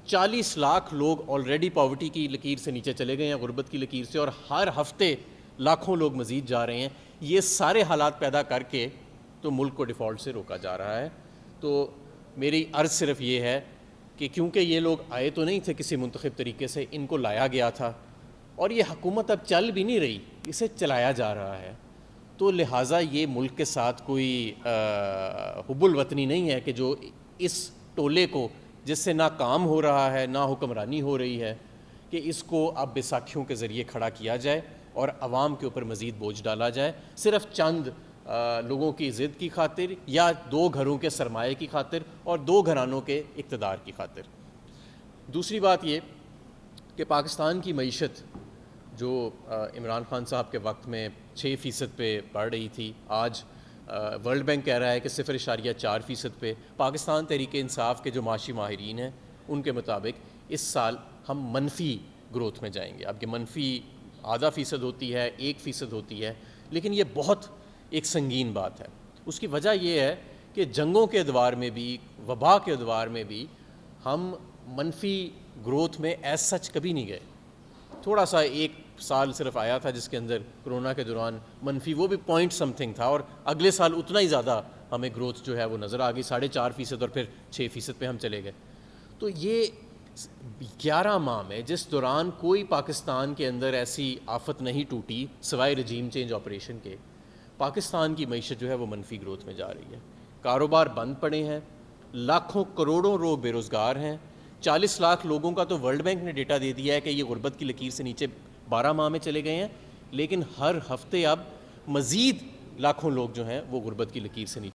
40 لاکھ لوگ آلریڈی پاورٹی کی لکیر سے نیچے چلے گئے ہیں، غربت کی لکیر سے، اور ہر ہفتے لاکھوں لوگ مزید جا رہے ہیں۔ یہ سارے حالات پیدا کر کے تو ملک کو ڈیفالٹ سے روکا جا رہا ہے۔ تو میری عرض صرف یہ ہے کہ کیونکہ یہ لوگ آئے تو نہیں تھے کسی منتخب طریقے سے، ان کو لایا گیا تھا، اور یہ حکومت اب چل بھی نہیں رہی، اسے چلایا جا رہا ہے، تو لہٰذا یہ ملک کے ساتھ کوئی حب الوطنی نہیں ہے کہ جو اس ٹولے کو، جس سے نہ کام ہو رہا ہے نہ حکمرانی ہو رہی ہے، کہ اس کو اب بیساکھیوں کے ذریعے کھڑا کیا جائے اور عوام کے اوپر مزید بوجھ ڈالا جائے، صرف چند لوگوں کی ضد کی خاطر یا 2 گھروں کے سرمایے کی خاطر اور 2 گھرانوں کے اقتدار کی خاطر۔ دوسری بات یہ کہ پاکستان کی معیشت جو عمران خان صاحب کے وقت میں 6% پہ بڑھ رہی تھی، آج ورلڈ بینک کہہ رہا ہے کہ 0.4% پہ. پاکستان تحریک انصاف کے جو معاشی ماہرین ہیں ان کے مطابق اس سال ہم منفی گروتھ میں جائیں گے. اب یہ منفی 0.5% ہوتی ہے، 1% ہوتی ہے، لیکن یہ بہت ایک سنگین بات ہے. اس کی وجہ یہ ہے کہ جنگوں کے ادوار میں بھی، وبا کے ادوار میں بھی ہم منفی گروتھ میں ایز سچ کبھی نہیں گئے. تھوڑا سا ایک سال صرف آیا تھا جس کے اندر کرونا کے دوران منفی، وہ بھی پوائنٹ سم تھنگ تھا، اور اگلے سال اتنا ہی زیادہ ہمیں گروتھ جو ہے وہ نظر آ گئی، 4.5% اور پھر 6% پہ ہم چلے گئے. تو یہ 11 ماہ میں جس دوران کوئی پاکستان کے اندر ایسی آفت نہیں ٹوٹی سوائے رجیم چینج آپریشن کے، پاکستان کی معیشت جو ہے وہ منفی گروتھ میں جا رہی ہے. کاروبار بند پڑے ہیں، لاکھوں کروڑوں لوگ بے روزگار ہیں. 40 لاکھ لوگوں کا تو ورلڈ بینک نے ڈیٹا دے دیا ہے کہ یہ غربت کی لکیر سے نیچے 12 ماہ میں چلے گئے ہیں، لیکن ہر ہفتے اب مزید لاکھوں لوگ جو ہیں وہ غربت کی لکیر سے نیچے